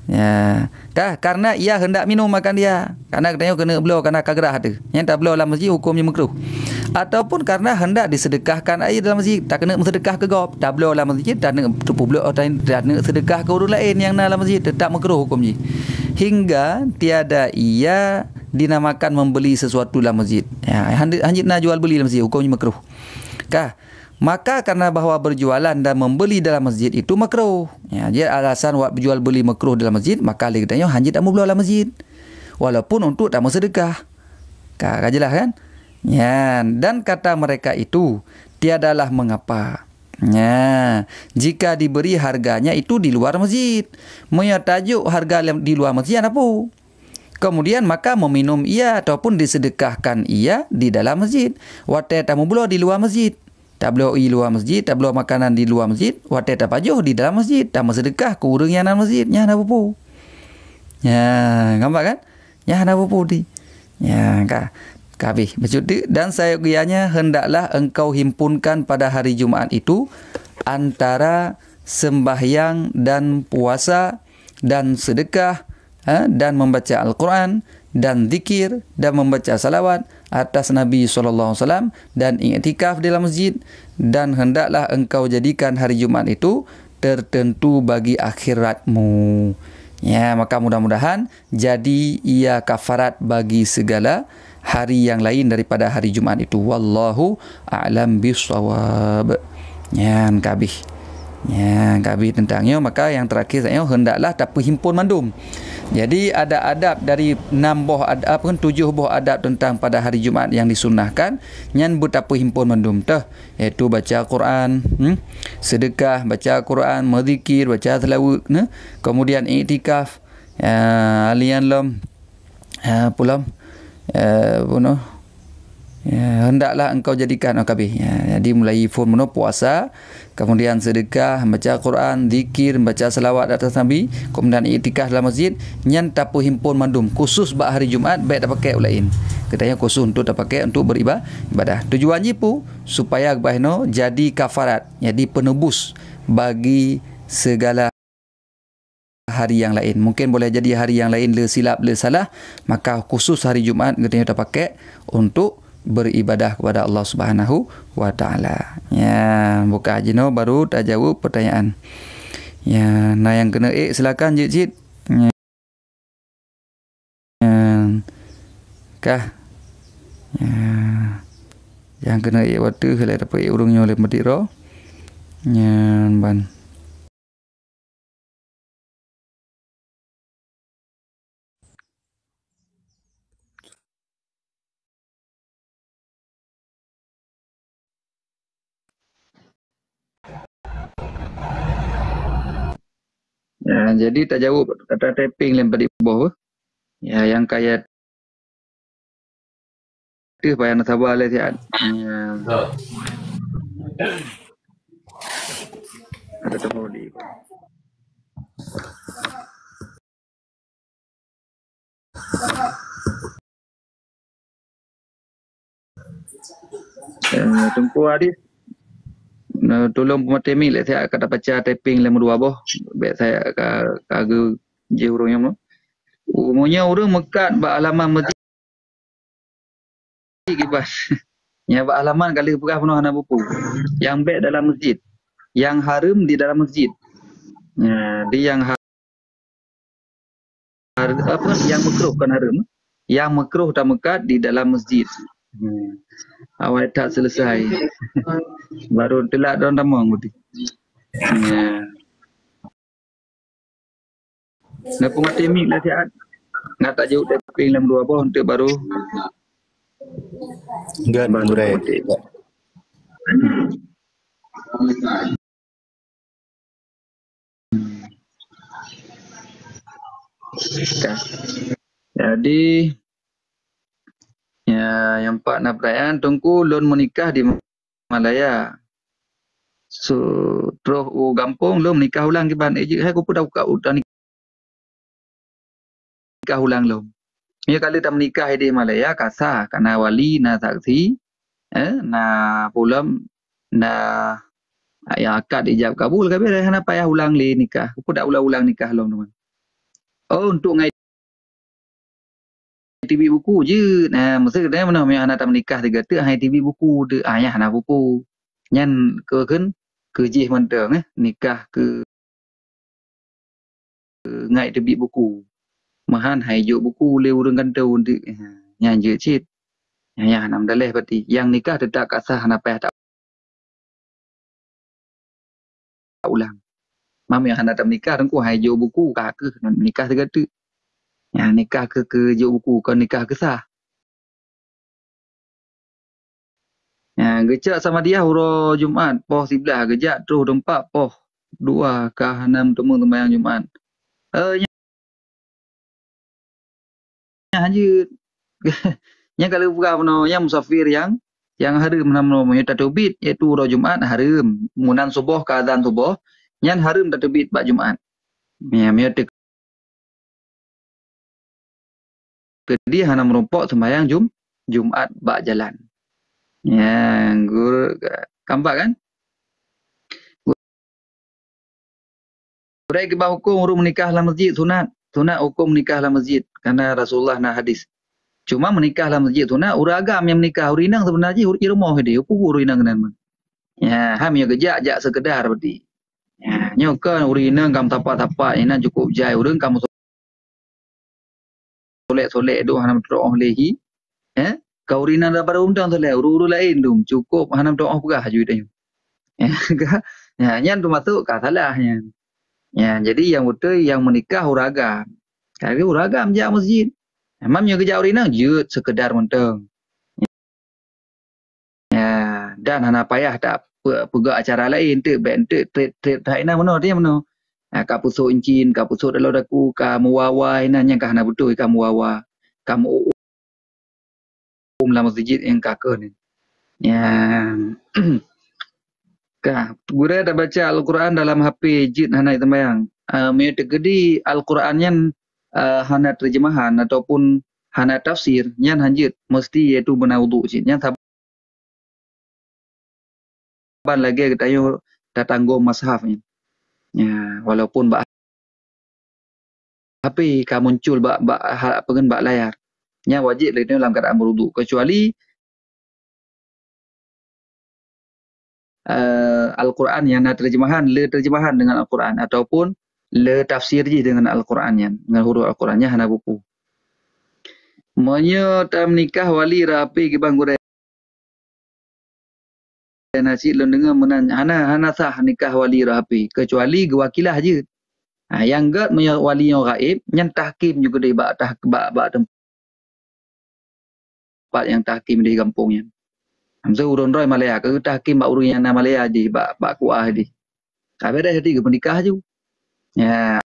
Ya, karena ia hendak minum makan dia. Karena katanya kena belau karena kagerah tu. Yang tak belau dalam masjid hukumnya makruh. Ataupun karena hendak disedekahkan air dalam masjid, tak kena sedekah ke gop. Tak belau dalam masjid, tak kena tupu belau tak kena sedekah ke orang lain yang dalam masjid, tetap makruh hukumnya. Hingga tiada ia dinamakan membeli sesuatu dalam masjid. Ya, hanya nak jual beli dalam masjid hukumnya makruh. Maka karena bahawa berjualan dan membeli dalam masjid itu makruh. Ya, dia alasan buat berjual beli makruh dalam masjid, maka dia katanya hanya tak mau dalam masjid. Walaupun untuk tak mau sedekah. Jelas kan? Ya, dan kata mereka itu tiadalah mengapa. Ya, jika diberi harganya itu di luar masjid. Tajuk harga di luar masjid apa? Kemudian maka meminum ia ataupun disedekahkan ia di dalam masjid. Watai tamu belah di luar masjid. Tak boleh di luar masjid, tak boleh makanan di luar masjid, watai tak pajuh di dalam masjid, tak sedekah ke orang yang dalam masjid, nya nak apa? Ya, nampak kan? Nya nak apa di? Ya, kabeh bercuti dan saya gianya hendaklah engkau himpunkan pada hari Jumaat itu antara sembahyang dan puasa dan sedekah dan membaca Al-Quran dan zikir dan membaca salawat atas Nabi SAW dan i'tikaf di dalam masjid, dan hendaklah engkau jadikan hari Jumaat itu tertentu bagi akhiratmu. Ya, maka mudah-mudahan jadi ia kafarat bagi segala hari yang lain daripada hari Jumaat itu. Wallahu a'lam bissawab. Ya, kabih tentangnya. Maka yang terakhir saya hendaklah tak perhimpun mandum. Jadi ada adab dari 7 buah adab tentang pada hari Jumaat yang disunahkan nyan betapa himpun mandum tah, iaitu baca Quran, sedekah, baca Quran, berzikir, baca selawat, kemudian iktikaf, alian lam pulam ya, hendaklah engkau jadikan kabeh. Ya, jadi mulai form puasa, kemudian sedekah, baca Quran, zikir, baca selawat atas Nabi, kemudian iktikaf dalam masjid, nyan tapu himpun mandum khusus bak hari Jumaat baik dak pakai ulain. Katanya khusus untuk dak pakai untuk beribadah. Tujuannya pun supaya bahno jadi kafarat, jadi penebus bagi segala hari yang lain. Mungkin boleh jadi hari yang lain le silap le salah, maka khusus hari Jumaat katanya dak pakai untuk beribadah kepada Allah Subhanahu wa taala. Ya, buka ajino baru tak jawab pertanyaan. Ya, nah yang kena silakan Cik. Ya. Kah? Ya. Yang kena waktu kalau dapat urungnya oleh mediro. Ya, ban. Jadi tak jauh kata tapping lempar di bawah. Ya, yang kaya tu payah nak sabar lah sihat. Ada temu di. Tumpu hadis. Tolong pematemi lah saya kata baca tapping lem dua boh. Baik saya kagak je urang yang mau. Umumnya orang mekat ba halaman masjid kibas. Ya ba halaman kali pegah penuh anak buku. Yang baik dalam masjid. Yang haram di dalam masjid. Di yang apa yang makruh kan haram. Yang makruh dan mekat di dalam masjid. Awal tak selesai. Baru telak daun tamang budi. Nak pengerti mik lah sihat. Nak tak jauh tapping dalam dua boh untuk baru. Enggak, murai. Jadi ya yang pak nak perayaan tungku lon menikah di Malaya. So terus gampung lon menikah ulang ke ban eje aku pun dah udah nikah ulang lon. Ya kali tak menikah di Malaya kasah karena wali na saksi na pulam na ya akad ijab kabul kabeh dah hana payah ulang le nikah. Aku dah ulang-ulang nikah lon teman. Oh untuk ngai TV buku je. Maksudnya mana yang anak tak menikah dia kata hai TV buku de ayah nak buku. Nyan ke kan ke jih mentang nikah ke ngai TV buku. Mahan hai juk buku le urang kantau de nyan je cit. Ya nam daleh berarti yang nikah tetap kasah nak payah tak ulang. Mam yang anak tak menikah tengku hai juk buku kah ke nikah dia kata. Ya nikah ke juk buku kan nikah ke sah. Gejak sama dia huruf Jumaat poh 11 gejak terus 4 poh 2 kah 6 temu sembahyang Jumaat. Hanya yang kalau buka mana yang musafir yang haram nama tak terbit iaitu huruf Jumaat haram. Munan subuh ke azan subuh yang haram tak terbit bak Jumaat. Ya dia jadi hana merompok sembahyang Jumaat bak jalan. Ya, guru kampak kan? Urai ke hukum urung menikah dalam masjid sunat. Sunat hukum menikah dalam masjid karena Rasulullah nak hadis. Cuma menikah dalam masjid sunat urang agam yang menikah urinang sebenarnya di rumah dia upu urinang kan. Ya, ham yang gejak sekedar berarti. Ya, nyokan urinang kam tapak-tapak ina cukup jai urang kamu solek-solek doh hanam doa lehi. Kau rina dapat undang tu lah, uru lain dum cukup hanam doa pegah je dia. Ya, nyan tu masuk kah salahnya. Ya, jadi yang betul yang menikah uragam. Kali uragam je masjid. Mamnya kerja rina je sekedar menteng. Ya, dan hana payah tak pegak acara lain tu, ben tu trip tak ina mana dia mana. Ka pusuk encin, ka pusuk dalau daku, ka muwawa ina yang ka hana betul ka muwawa. Kamu dalam masjid yang kakak ni. Ya. Gura dah baca Al-Quran dalam HP jid hana tembayang. Me tegedi Al-Quran yang hana terjemahan ataupun hana tafsir yang hanjit mesti iaitu benar wudu jid. Yang saban lagi kita yo datanggo mushaf ni. Ya, walaupun bak HP ka muncul bak pengen bak layar. Yang wajib dalam keadaan berwudu kecuali Al-Quran yang nak terjemahan, le terjemahan dengan Al-Quran ataupun le tafsir je dengan Al-Quran yang dengan huruf Al-Qurannya hana buku. Monya tam nikah wali rapi ke bang gurai. Nasi lon dengar menan hana sah nikah wali rapi kecuali gewakilah je. Yang gad monya wali yang gaib yang tahkim juga dia bak tempat yang tahkim di kampungnya. Hamzah urun roy Malaya ke tahkim bak urun yang na Malaya je bak kuah di. Kabeh dah jadi ke menikah je. Ya.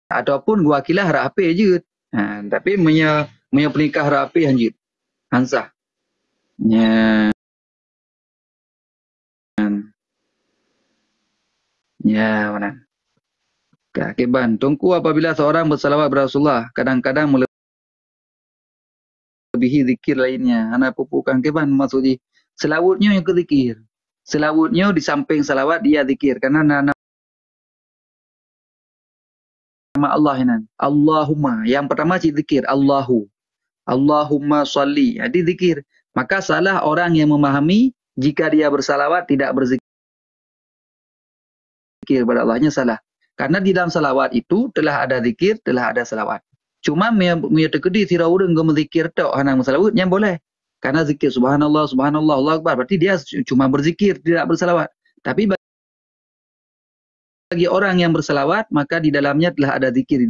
ataupun gua akilah rapi je. Tapi punya penikah rapi hanjit. Hansah. Ya. Ya, mana? Keban. Tungku apabila seorang bersalawat kepada Rasulullah, kadang-kadang melebihi zikir lainnya. Ana pupukan keban maksudnya. Selawutnya yang ke zikir. Selawutnya di samping salawat dia zikir. Karena nama Allah ini. Allahumma. Yang pertama cik zikir. Allahumma salli. Jadi zikir. Maka salah orang yang memahami jika dia bersalawat tidak berzikir kepada Allahnya salah. Karena di dalam salawat itu telah ada zikir, telah ada salawat. Cuma ia terkedi sira urang go menzikir tok hanang salawat yang boleh. Karena zikir subhanallah, subhanallah, Allahu akbar berarti dia cuma berzikir tidak bersalawat. Tapi bagi orang yang bersalawat maka di dalamnya telah ada zikir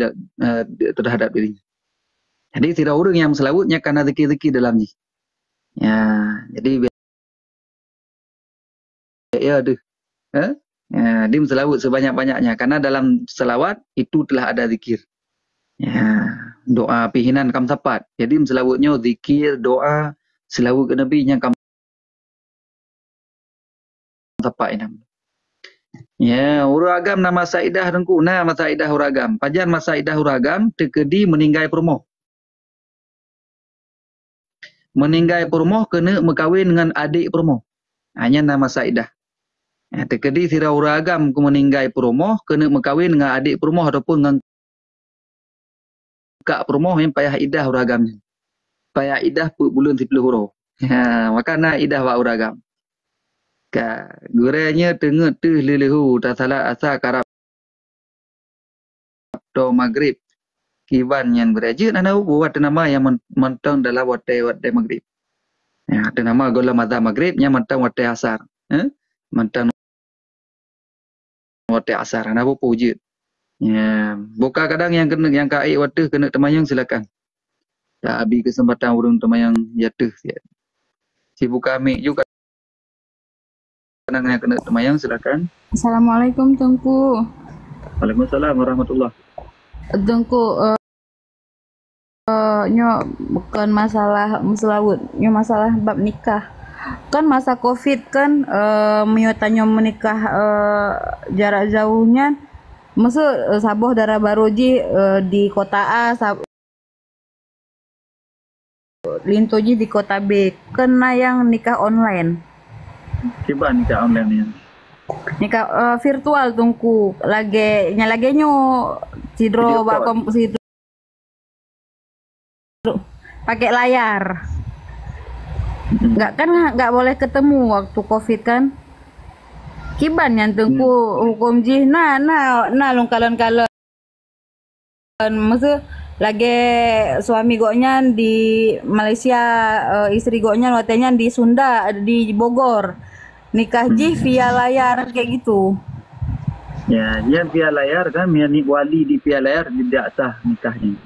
terhadap dirinya. Jadi sira urang yang selawatnya karena zikir-zikir dalamnya. Ya, jadi ya aduh. Ya, dia selawat sebanyak-banyaknya karena dalam selawat itu telah ada zikir. Ya, doa pihinan kam sapat. Jadi selawatnya zikir, doa, selawat ke Nabi yang kam sapat ini. Ya, uragam nama saidah dengku nama saidah uragam. Pajan masaidah uragam terkedi meninggai perumoh. Meninggai perumoh kena berkahwin dengan adik perumoh. Hanya nama saidah. Ya, terkedi sira uragam ku meninggai perumoh kena berkahwin dengan adik perumoh ataupun dengan kak perumoh yang payah idah uragamnya. Payah idah bulan 10 huruf. Ya, maka nak idah wa uragam. Ka guranya tengah tu lelehu tak salah asal karab do maghrib. Kiban yang berajin ana buat nama yang mentang dalam waktu maghrib. Ya, ada nama gola mazhab maghrib yang mentang waktu asar. Mentang waktu asar ana apa wujud. Ya, buka kadang yang kena yang kai waktu kena temayang silakan. Tak habis kesempatan urang temayang jatuh. Si buka amik juga kadang yang kena temayang silakan. Assalamualaikum Tengku. Waalaikumsalam warahmatullahi. Tengku nyo bukan masalah selawut, nyo masalah bab nikah. Kan masa Covid kan mio tanyo menikah jarak jauhnya maksud saboh darah baroji di kota A lintoji di kota B kena yang nikah online. Coba nikah online ni. Nikah virtual tungku lagi nyo sidro bak sidro pakai layar. Enggak boleh ketemu waktu Covid kan. Kiban yang tengku hukum jih nah longkalan-kalan maksud lagi suami goknya di Malaysia istri goknya watenya di Sunda di Bogor nikah jih via layar kayak gitu. Ya, dia via layar kan ni wali di via layar tidak sah nikahnya.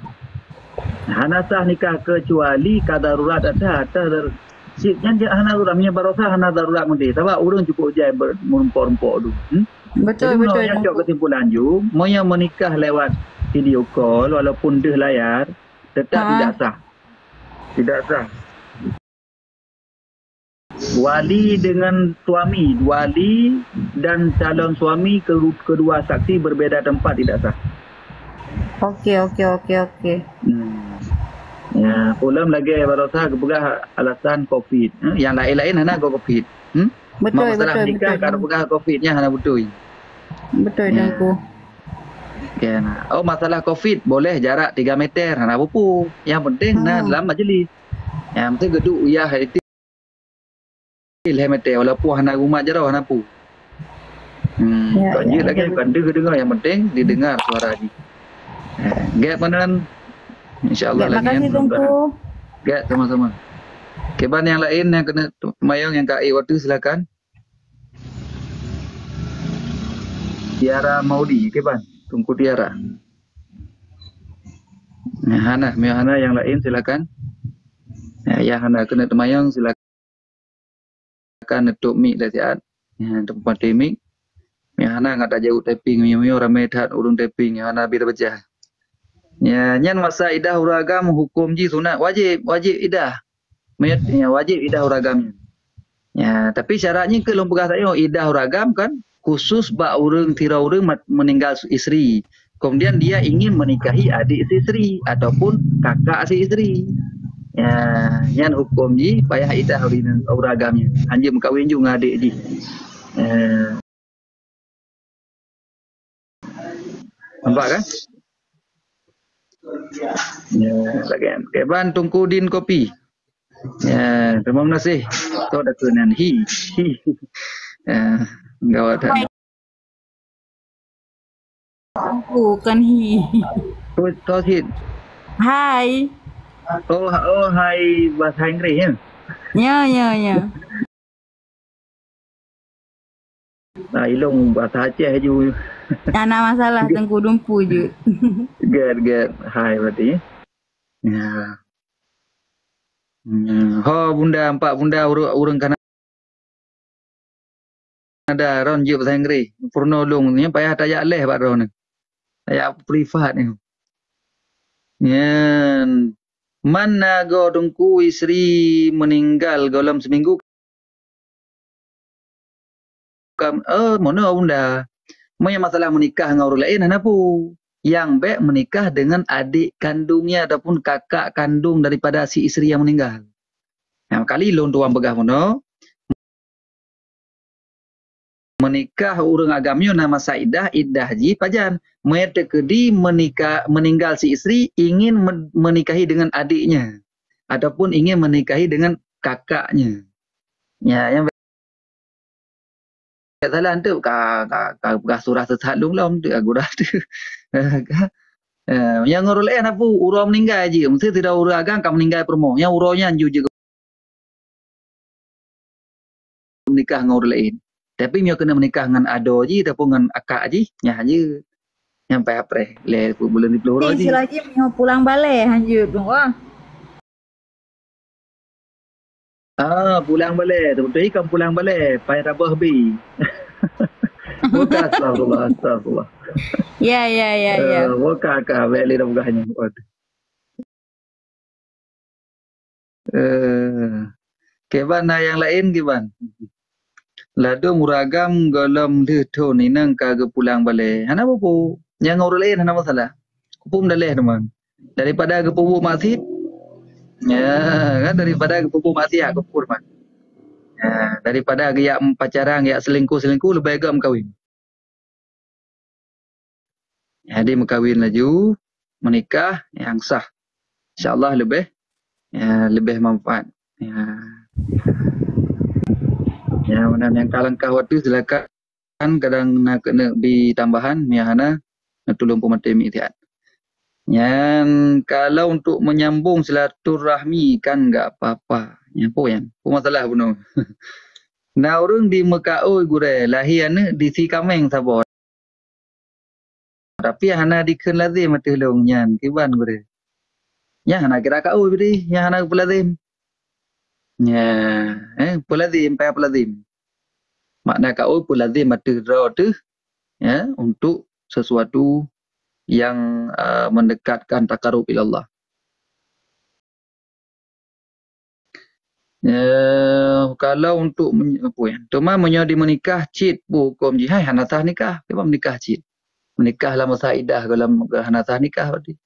Hana sah nikah kecuali kadarurat ada siknya dia hana darurat punya barokah hana darurat mesti. Sebab urang cukup jai merumpok-rumpok dulu. Betul. Yang cok kesimpulan ju, mau yang menikah lewat video call walaupun deh layar tetap tidak sah. Tidak sah. Wali dengan suami, wali dan calon suami kedua saksi berbeza tempat tidak sah. Okey. Ya, pulang lagi barokah kepegah alasan Covid. Yang lain-lain hana Covid. Betul. Nikah kalau pegah Covid-nya hana betul. Betul Tengku. Okay, nah. Oh, masalah Covid boleh jarak 3 meter hana apa-apa. Yang penting dalam majlis. Yang penting geduk uyah itu 3 meter walaupun hana rumah jarau hana apa. Banyak lagi bukan dengar yang penting didengar suara dia. Gap kanan. InsyaAllah lagi. Terima kasih Tengku. Gap sama-sama. Keban yang lain yang kena mayang yang KI waktu silakan. Tiara Maudi, keban. Tunggu Tiara. Hana yang lain silakan. Ya Hana kena temayang silakan tutup mic dah sihat. Tempat mic. Hana enggak tak jauh typing, ramai dah urung typing. Hana bi dah baca. Ya, nyan masa idah uragam hukum ji sunat wajib idah. Ya, wajib idah uragamnya. Ya, tapi syaratnya ke long pegah saya idah uragam kan khusus bak urang tira urang meninggal isteri. Kemudian dia ingin menikahi adik si isteri ataupun kakak si isteri. Ya, nyan hukum ji payah idah uragamnya. Hanya mengkawin juga adik ji. Nampak kan? Ya, bagian. Keban tungku din kopi. Ya, terima kasih. Kau dah kenan hi. Ya, gawat dah. Bukan hi. Kau hit. Hai. Oh, hai bahasa Inggeris ya. Ya. Nah, ilong bahasa Aceh je. Tak nak masalah tengku dumpu je. Good. Hai berarti. Ya. Ho bunda empat bunda urang Kanada ron je bahasa Inggeris. Purno long ni payah tayak leh bak ron. Tayak privat ni. Yan. Mana go dengku isteri meninggal dalam seminggu. Mana bunda? Punya masalah menikah dengan orang lain apa? Yang baik menikah dengan adik kandungnya ataupun kakak kandung daripada si isteri yang meninggal. Yang kali lon tuan begah mana? Menikah orang agamnya nama Saidah iddah ji pajan. Mereka kedi meninggal si isteri ingin menikahi dengan adiknya ataupun ingin menikahi dengan kakaknya. Ya, yang salah tu ka surah sesat long tu agurah tu. Yang orang lain apa urang meninggal je mesti tidak urang agam kan meninggal permo yang urangnya anju je menikah dengan orang lain tapi dia kena menikah dengan ado je ataupun dengan akak je nyah je sampai April le bulan 20 je Selagi mau pulang balik hanjut dong. Pulang balik betul kan pulang balik pai rabah bi. Bukan astagfirullah. Ya. Bukan balik dah bugahnya. Keban yang lain keban. Lado muragam galam deto ni nang kagak pulang balik. Hana apa? Yang orang lain hana masalah. Kupum dah leh teman. Daripada kepupu masjid. Ya, kan daripada kepupu masjid aku pur man. Ya, daripada giyak pacaran, giyak selingkuh lebih agak kawin. Jadi mengkawin laju, menikah yang sah. InsyaAllah lebih manfaat. Ya, mana yang kalangkah waktu silakan kadang nak kena tambahan miahana nak tolong pemati mitiat. Yang kalau untuk menyambung silaturahmi kan enggak apa-apa. Yang po yang. Apa masalah bunuh. Nah orang di Mekah gure lahian di si kameng sabar. Tapi hana diken lazim matulung nyan kiban gure. Ya hana kira kau beri, ya hana pelazim. Ya, pelazim pa pelazim. Makna kau pelazim matu tu ya untuk sesuatu yang mendekatkan takarub ila Allah. Kalau untuk apa ya? Cuma menyodi menikah cid hukum jihad hanatah nikah, kita menikah cid. Menikah lama saidah dalam hanatah nikah berarti.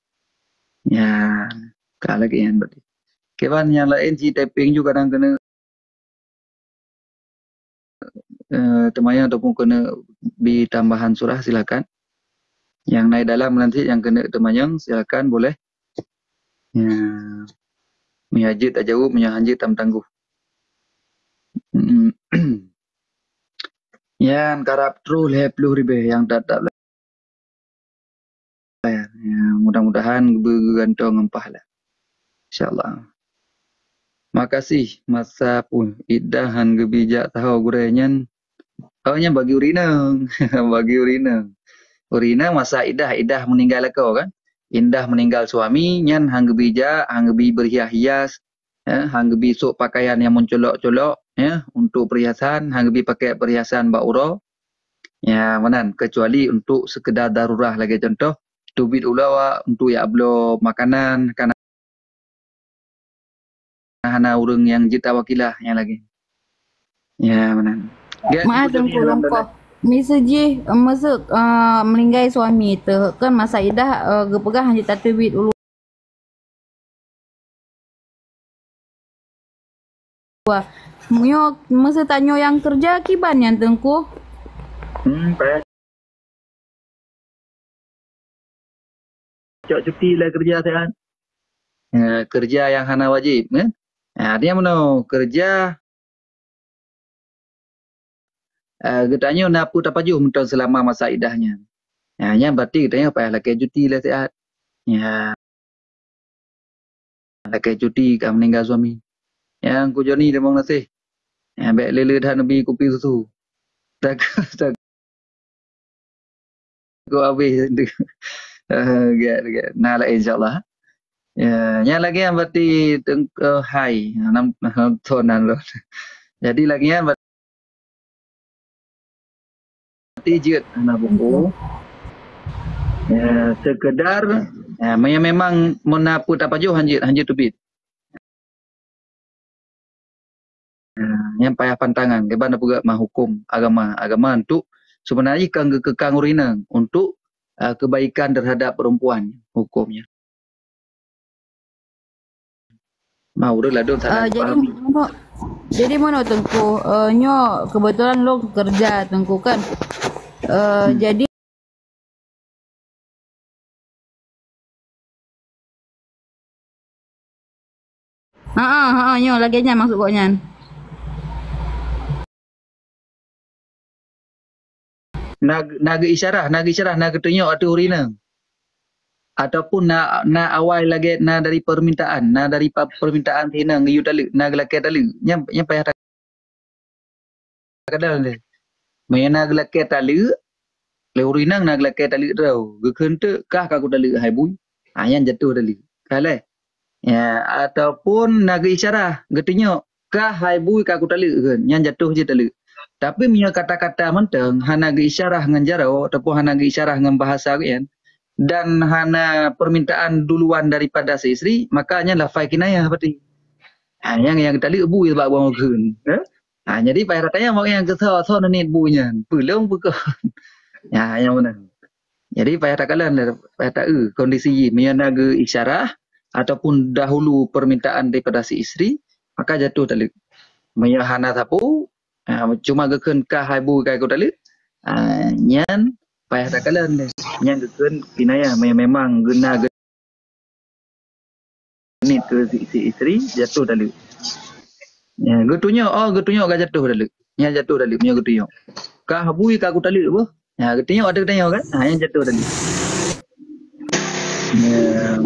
Ya, kah lagi yang berarti. Keban yang lain si taping juga kadang kena temayang ataupun kena tambahan surah silakan. Yang naik dalam nanti yang kena temayang silakan boleh. Ya. Mihajid tak jauh, mihajid tam tangguh. Yang karap true le 10 ribu yang tak bayar. Ya, mudah-mudahan bergantung empah lah. InsyaAllah. Makasih masa pun idahan gebijak tahu gurenyan. Kaunya bagi urinang. Bagi urinang. Urina masa idah meninggal kau kan. Indah meninggal suami nyan hang gebijak, hang gebi berhias-hias, ya, hang gebi sok pakaian yang mencolok-colok ya untuk perhiasan, hang gebi pakai perhiasan bauro. Ya, manan kecuali untuk sekedar darurah lagi contoh tubit ulawa untuk ya ablo makanan kana hana urang yang jita wakilah yang lagi. Ya mana. Maaf tengku longko. Misalnya masuk melinggai suami tu kan masa idah gepegah hanya tatubit ulu. Munyo masa tanyo yang kerja kiban yang tengku. Payah. Cok cuti lah kerja sehat. Kerja yang hana wajib kan. Dia mana kerja getanya napu tapajuh mentang selama masa idahnya. Yang berarti getanya payah laki cuti lah sehat. Ya. Laki cuti kan meninggal suami. Yang ku Joni dia bang nasih. Baik lele dah nabi kopi susu. Tak ku habis. Nah lah insyaAllah. Ya, yang lagi yang berarti hai. Nam tonan lo. Jadi lagi yang berarti jut anak buku. Ya, sekedar memang menapu tak pajuh hanjit tubit. Yang payah pantangan keban juga hukum agama untuk sebenarnya kekang urina untuk kebaikan terhadap perempuan hukumnya. Mau dah ladon sana. Jadi mana tengku nyo kebetulan lo kerja tengku kan. Jadi nyo lagi nya maksud koknya. Naga isyarah naga tunjuk atau urina. Ataupun na awal lagi na dari permintaan tina ngayu tali naga laki tali yang payah kadal le. Maya naga laki tali le urina naga laki tali tau. Gekente kah kaku tali hai bui. Yang jatuh tali. Kale. Ya ataupun naga isyarah getunjuk kah hai bui kaku tali kan yang jatuh je tali. Tapi punya kata-kata menteng hana ge isyarah ngan jarau ataupun hana ge isyarah ngan bahasa kan dan hana permintaan duluan daripada si isteri makanya lafai kinayah berarti. Yang tali bui bak buang keun. Jadi payah ratanya mau yang kesal ni buinya. Belum bukan. Yang mana. Jadi payah takalan payah tak kondisi punya naga isyarah ataupun dahulu permintaan daripada si isteri maka jatuh tali. Punya hana sapu cuma geken kah haibu kai ko tali nyan payah takalan nyan geken kinaya memang gena genit ke si isteri jatuh tali getunyo ga jatuh tali nya jatuh tali punya getunyo kah habui ka ko tali apa getunyo ada getunyo kan yang jatuh tali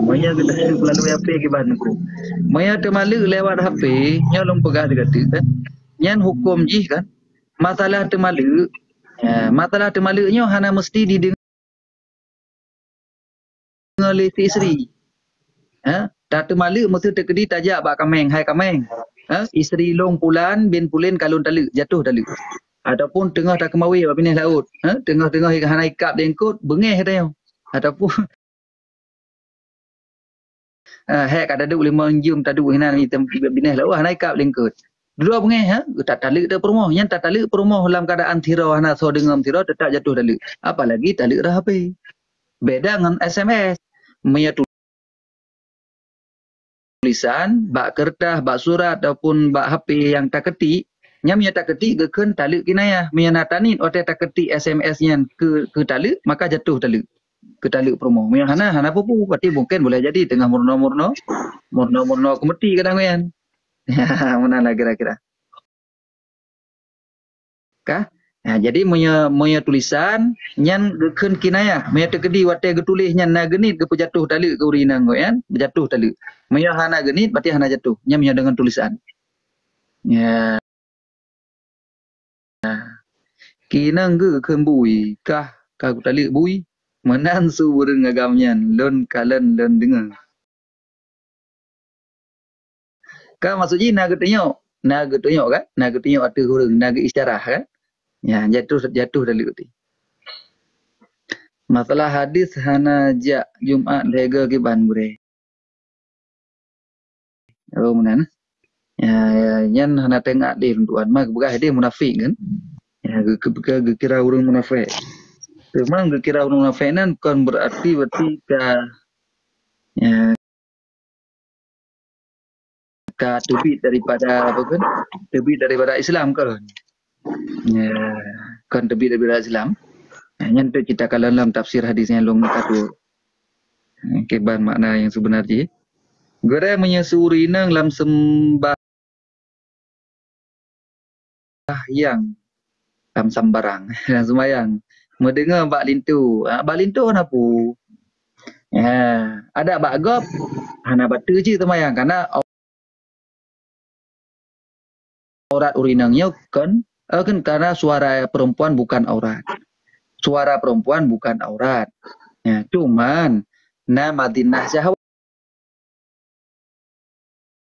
maya kita lalu HP ke bahan ko maya temalu lewat HP nya long pegah dekat kan nyan hukum jih kan masalah temalu nya hana mesti didengar oleh si isteri tak temalu mesti terkedi tajak bak kameng hai kameng isteri long pulan bin pulin kalun talu jatuh talu ataupun tengah tak kemawi bak pinih laut tengah-tengah hana ikap dengkut bengeh katanya ataupun hek kada duk 5 jam tadu hina ni binih laut hana ikap dengkut dua pengeh tak talik dah perumoh yang tak talik perumoh dalam keadaan tirau hana so dengan tirau tetap jatuh talik apalagi talik dah HP beda dengan SMS maya tulisan bak kertas bak surat ataupun bak HP yang tak ketik nya maya tak ketik geken talik kinayah maya natani ote tak ketik SMS nya ke talik maka jatuh talik ke talik perumoh maya hana pupu berarti mungkin boleh jadi tengah murno kometi kadang kan. Mana lah kira-kira. Kah? Jadi moya tulisan nyan geken kinayah, moya terkedi wate getulis nyan na genit ke jatuh tali ke urina ngoyan, berjatuh tali. Moya hana genit berarti hana jatuh. Nya moya dengan tulisan. Ya. Kinang ge geken bui kah ka tali bui menan su urang agamnyan lon kalen lon dengar. Kan maksudnya naga tunjuk kan naga tunjuk ada hurung naga isyarah kan ya jatuh dari tu Masalah hadis hana jak Jumaat lega kiban gure. Oh menan. Ya, yan hana tengak dia tuan mak begah dia munafik kan. Ya, kira orang munafik. Memang kira orang munafik nan bukan berarti ya, terbit daripada apa kan? Terbit daripada Islam kan. Ya, kan terbit daripada Islam. Yang tu kita kalau dalam tafsir hadisnya long kata keban makna yang sebenarnya. Gere menyusuri nang lam sembahyang lam sambarang dalam sembahyang. Mendengar bak lintu. Bak lintu kenapa? Ya, ada bak gop. Hana batu je sembahyang karena aurat urinangnya kan karena suara perempuan bukan aurat. Suara perempuan bukan aurat. Ya, cuman Madinah syahwat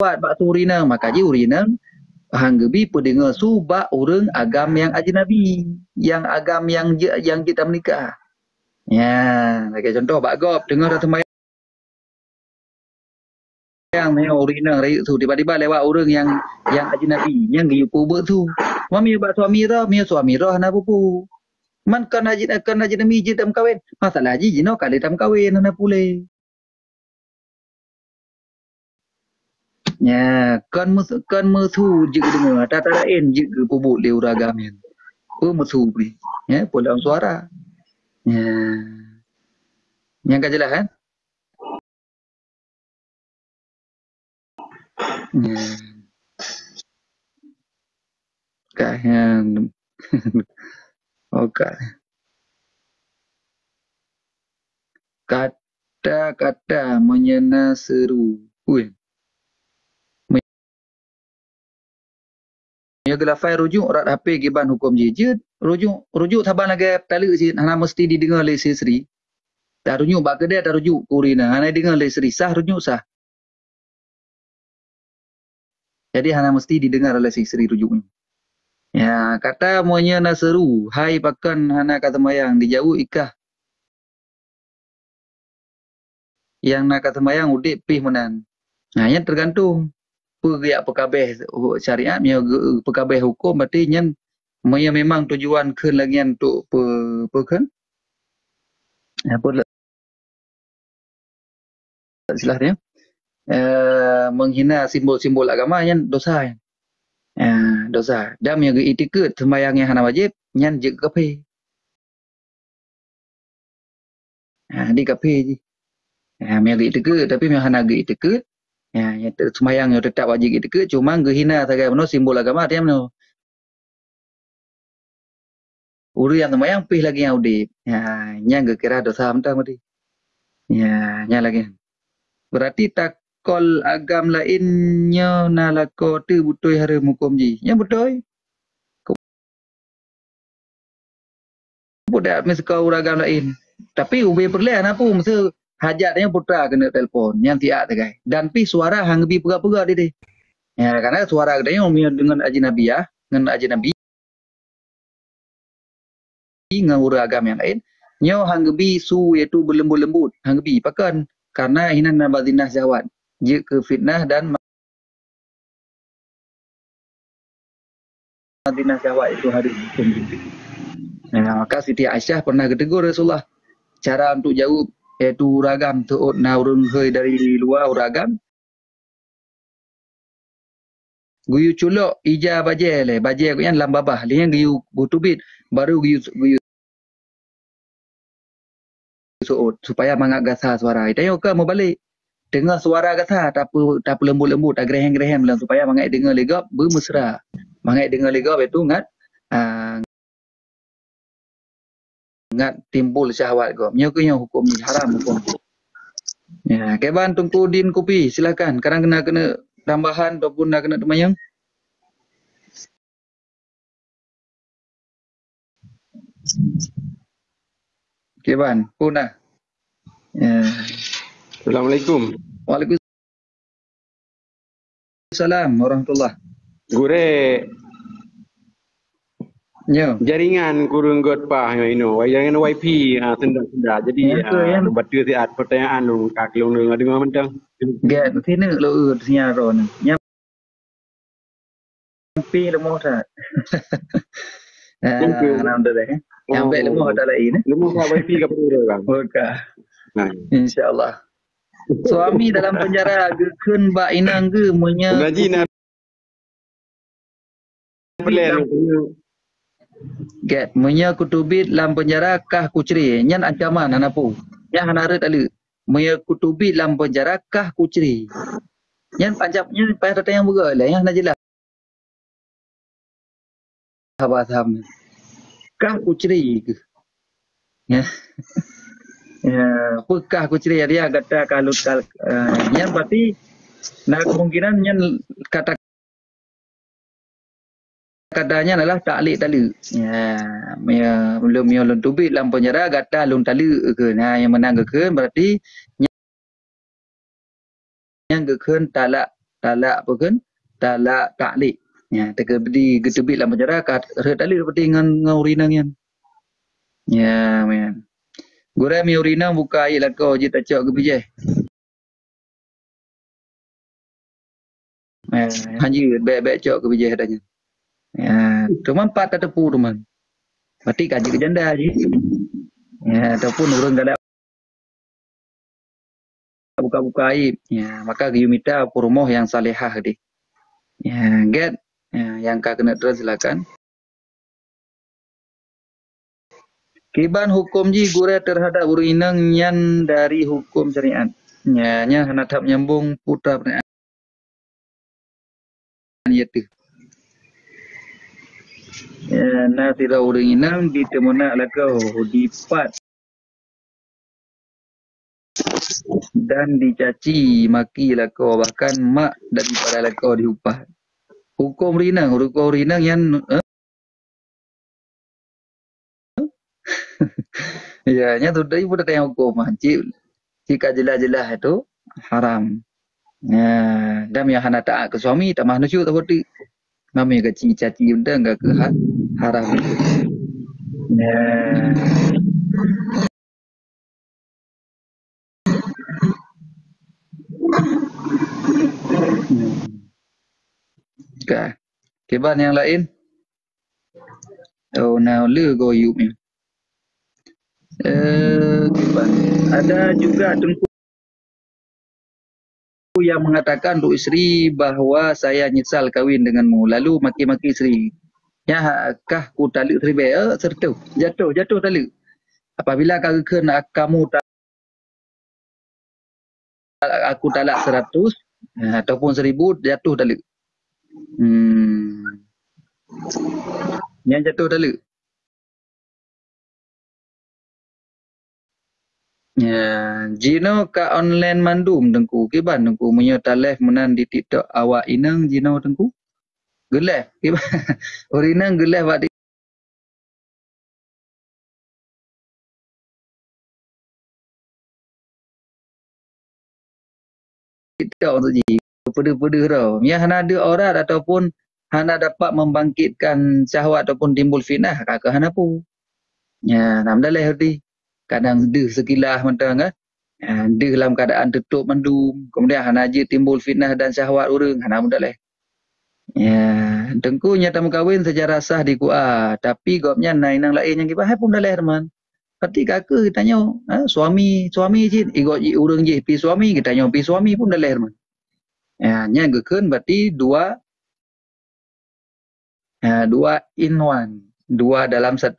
bak urinang maka je urinang hanggebi pendengar subak orang agam yang ajnabi, yang agam yang kita menikah. Ya, bagi contoh bak gop dengar sembahyang yang urinang tu tiba-tiba lewat orang yang ajnabi, yang giyu kubur tu. Mami bak suami dah, suami dah hana pupu. Man kan ajnabi je tam kahwin. Masalah je jino kali tam kahwin hana pule. Ya, kan musuh je dengar tata lain je pubuk dia uragam yang. Musuh ni. Ya, pulang suara. Ya. Yang kan jelas kan? Ya. Yang okey. Kata-kata menyena seru. Ya gelafai rujuk rat HP giban hukum je. Rujuk saban lagi tali je hana mesti didengar oleh isteri. Tak rujuk bak kedai tak rujuk kurina. Hana dengar oleh isteri sah rujuk sah. Jadi hana mesti didengar oleh isteri rujuknya. Ya, kata menyena seru. Hai pakan hana kata mayang dijauh ikah. Yang nak kata mayang udip pih menan. Nah, yang tergantung. Pergiak pekabeh syariat, pekabeh hukum, berarti yang memang tujuan ke lagian untuk kan? Apa istilah dia? Menghina simbol-simbol agama yang dosa. Dosa. Dan yang etiket sembahyang yang hana wajib, yang je kafe. Di kafe je. Yang etiket, tapi yang hana etiket, yang sembahyang yang tetap wajib etiket, cuma hina sagai mana simbol agama dia mana. Uri yang sembahyang pih lagi yang udip. Yang kira dosa mentah mati. Yang lagi. Berarti takol agam lainnya nalako tu butoi haram hukum ji. Yang butoi. Budak mesti kau agam lain. Tapi ubi perlahan apa mesti hajatnya putra kena telefon yang tiak tegai. Dan pi suara hang bi pegak-pegak dia. Karena suara dia dengan ajnabiah, dengan ajnabi dengan orang agam yang lain. Nyo hanggebi su iaitu berlembut-lembut. Hanggebi pakan karena hinan Madinah syahwat. Je ke fitnah dan Madinah syahwat itu hari hukum. Maka Siti Aisyah pernah ketegur Rasulullah. Cara untuk jauh iaitu ragam tuut na urun hei dari luar ragam. Guyu culok ija bajel bajel ko yan lambabah. Lian guyu butubit baru guyu suut supaya mangak gasa suara. Itayo ke mau balik. Dengar suara gasa tak lembut-lembut tak grehem-grehem lah supaya mangai dengar legap bermesra. Mangai dengar legap itu ngat timbul syahwat ko. Nyo ke hukum ni haram hukum. Ya, keban tungku din kopi silakan. Kadang kena tambahan ataupun nak kena temayang. Keban pun dah. Ya. Assalamualaikum. Waalaikumsalam warahmatullah. Gure Nyo. Jaringan kurung got pah jaringan wifi senda. Jadi Yang ke yang batu siat pertanyaan lu kak lu dengar mentang. get sini lo sinyaro ni. Yang pi lemo tak. Yang ke Nam dah eh. Yang bet lemo tak lain eh. lu ka wifi ka perlu kan. Okey. Nah. InsyaAllah. Suami dalam penjara gekun bak inang ke munya Ngaji nak plan get munya kutubit dalam penjara kah kuceri nyan ancaman anapu. Yang hanara tali. Munya kutubit dalam penjara kah kuceri. Nyan pancapnya payah datang yang bergerak lah yang nak jelas. Bahasa kah kuceri ke? Ya. Ya, pekah kuceri dia kata kalau yang berarti nah kemungkinan yang kata katanya adalah taklik tali. Ya, belum yang lun tubik dalam penjara kata lun tali ke. Nah, yang menang ke berarti yang ke talak apa kan? Talak taklik. Ya, terkebdi getubik dalam penjara kat tali seperti dengan urinang yang. Ya, men. Gura mi urinang buka air lah kau je tak cak ke bijih. Hanya baik-baik cak ke bijih adanya. Ya, cuma 4 tak tepu teman. Berarti kaji ke janda je. Ya, ataupun orang tak ada buka-buka aib. Ya, maka giyu minta perumoh yang salihah di. Ya, get. Ya, yang kau kena terus silakan. Kiban hukum ji gure terhadap urinang nyan dari hukum syariat. Ya, nya hanatap nyambung putra pertanyaan yaitu. Ya, na tira urinang ditemuna lakau dipat dan dicaci maki lakau bahkan mak daripada lakau diupah. Hukum rinang yang ya, nya tu dari pun tanya hukum. Jika jelas-jelas itu haram. Ya, dan yang hana taat ke suami tak mah nusyuk tak berarti. Mami ke caci benda enggak ke haram. Ya. Okey. Kiban yang lain? Oh, now lu go you ni. Kiban. Ada juga tengku yang mengatakan untuk isteri bahawa saya nyesal kahwin denganmu lalu maki-maki isteri. Ya kah ku talak seribai serta jatuh talak. Apabila kamu aku talak 100 ataupun 1000 jatuh talak. Yang jatuh talak. Ya, jino ka online mandum tengku kiban tengku punya taleh menan di TikTok awak inang jino tengku. Geleh kiban. Orinang geleh wak di TikTok untuk ji. Peda-peda tau. Yang hana ada aurat ataupun hana dapat membangkitkan syahwat ataupun timbul fitnah kakak hana pun. Ya, nam daleh hati. Kadang deh sekilas mentang kan. Deh dalam keadaan tutup mendum. Kemudian hana je timbul fitnah dan syahwat orang hana pun daleh. Ya, tengku nyata mengkawin secara sah di kuah. Tapi gopnya nainang lain yang kibah pun daleh teman. Pati kakak kita tanya, suami je, ikut je orang je pi suami, kita tanya pi suami pun daleh teman. Ya, nya gekun berarti dua in one. 2 dalam 1.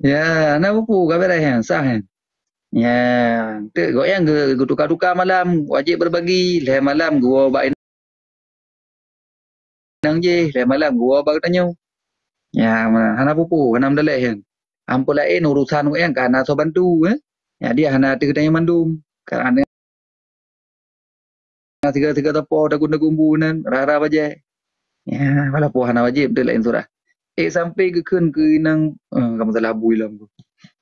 Ya, nak apa kabar yang sah kan? Ya, tu kau yang tukar-tukar malam wajib berbagi, leh malam gua baik nang je, leh malam gua bagi tanya. Ya, hana apa hanam daleh kan. Ampun lain urusan kau yang kana so bantu Ya, dia hana tanya mandum. Kerana tiga-tiga tapo dah guna gumbunan rara baje. Ya, walaupun hana wajib tu lain surah. Sampai ke inang kamu salah bui lah.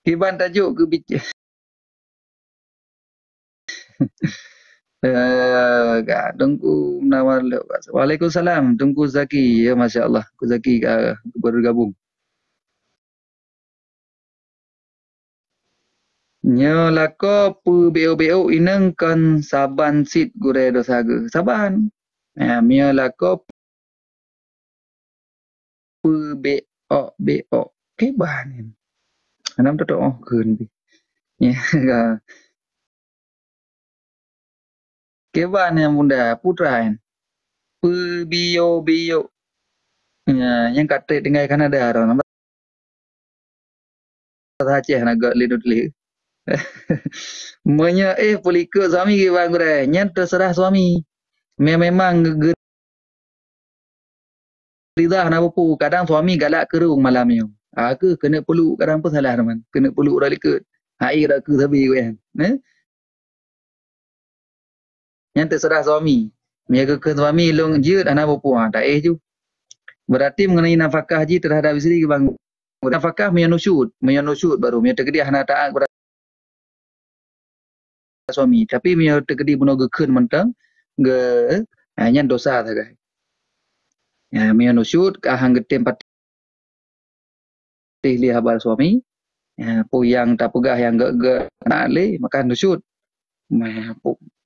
Kiban tajuk ke bicara. Tunggu nawar. Waalaikumsalam. Tunggu Zaki. Ya Masya Allah. Tunggu Zaki baru gabung. Nya lako pu beo ineng kan saban sit gure dosaga. Saban. Mia lako pu beo. Keban. Anam tu oh kun. Ya. Keban yang bunda putra kan. Pu bio. Ya, yang kata dengan Kanada orang. Nampak Aceh nak gak lidut li. Menya pelika suami ke bang gure. Nyan terserah suami. Memang gerida nak apa. Kadang suami galak kerung malamnya. Ke kena peluk kadang pun salah teman. Kena peluk dah likat. Air dah ke sabi ko yan. Nyan terserah suami. Mia ke suami long je anak apa. Tak je. Berarti mengenai nafkah haji terhadap isteri ke bang. Nafkah mia nusyud baru mia tergedi hana taat kepada suami. Tapi mia tergedi bunuh gekeun mentang ge nyan dosa sagai. Ya mia nusyud ka hang getem patih li habar suami. Ya pu yang tak pegah yang ge nak le maka nusyud.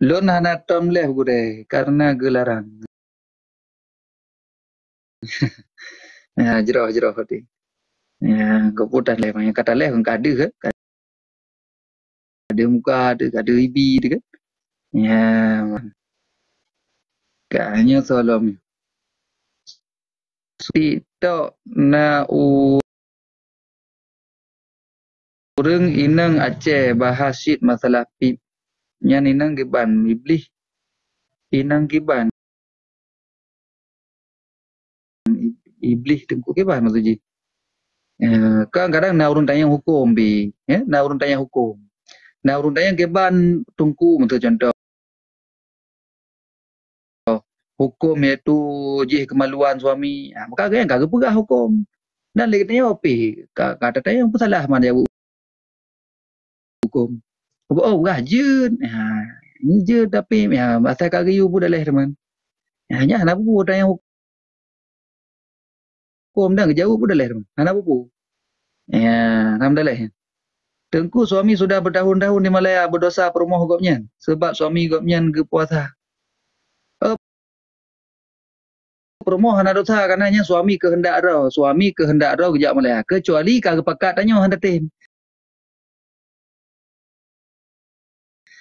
Lon hana tom leh gure karena gelarang. Ya jero hati. Ya keputan leh yang kata leh kan ada ke? Ada muka ada ibi tu kan. Ya kayaknya soalnya Sito na urang inang Aceh bahas syit masalah pip. Nyan inang giban iblis. Inang giban iblis tengku giban maksudnya. Kadang-kadang na urun tanya hukum bi. Ya, na urun tanya hukum. Na urun tanya giban tungku untuk contoh. Hukum iaitu jih kemaluan suami. Maka yang kagak pegah hukum. Dan lagi tanya opi. Kata tanya apa salah mana jawab hukum. Oh, gajun. Ini je tapi ya asal kagak you pun dah leh teman. Hanya nak apa tanya hukum dah jawab pun dah leh teman. Nak apa? Ya, nam dah leh. Tengku suami sudah bertahun-tahun di Malaya berdosa perumah gopnya sebab suami gopnya ke puasa. Perumah hana dosa karenanya suami kehendak rau kejak Malaya kecuali kagak pakat tanya handatin.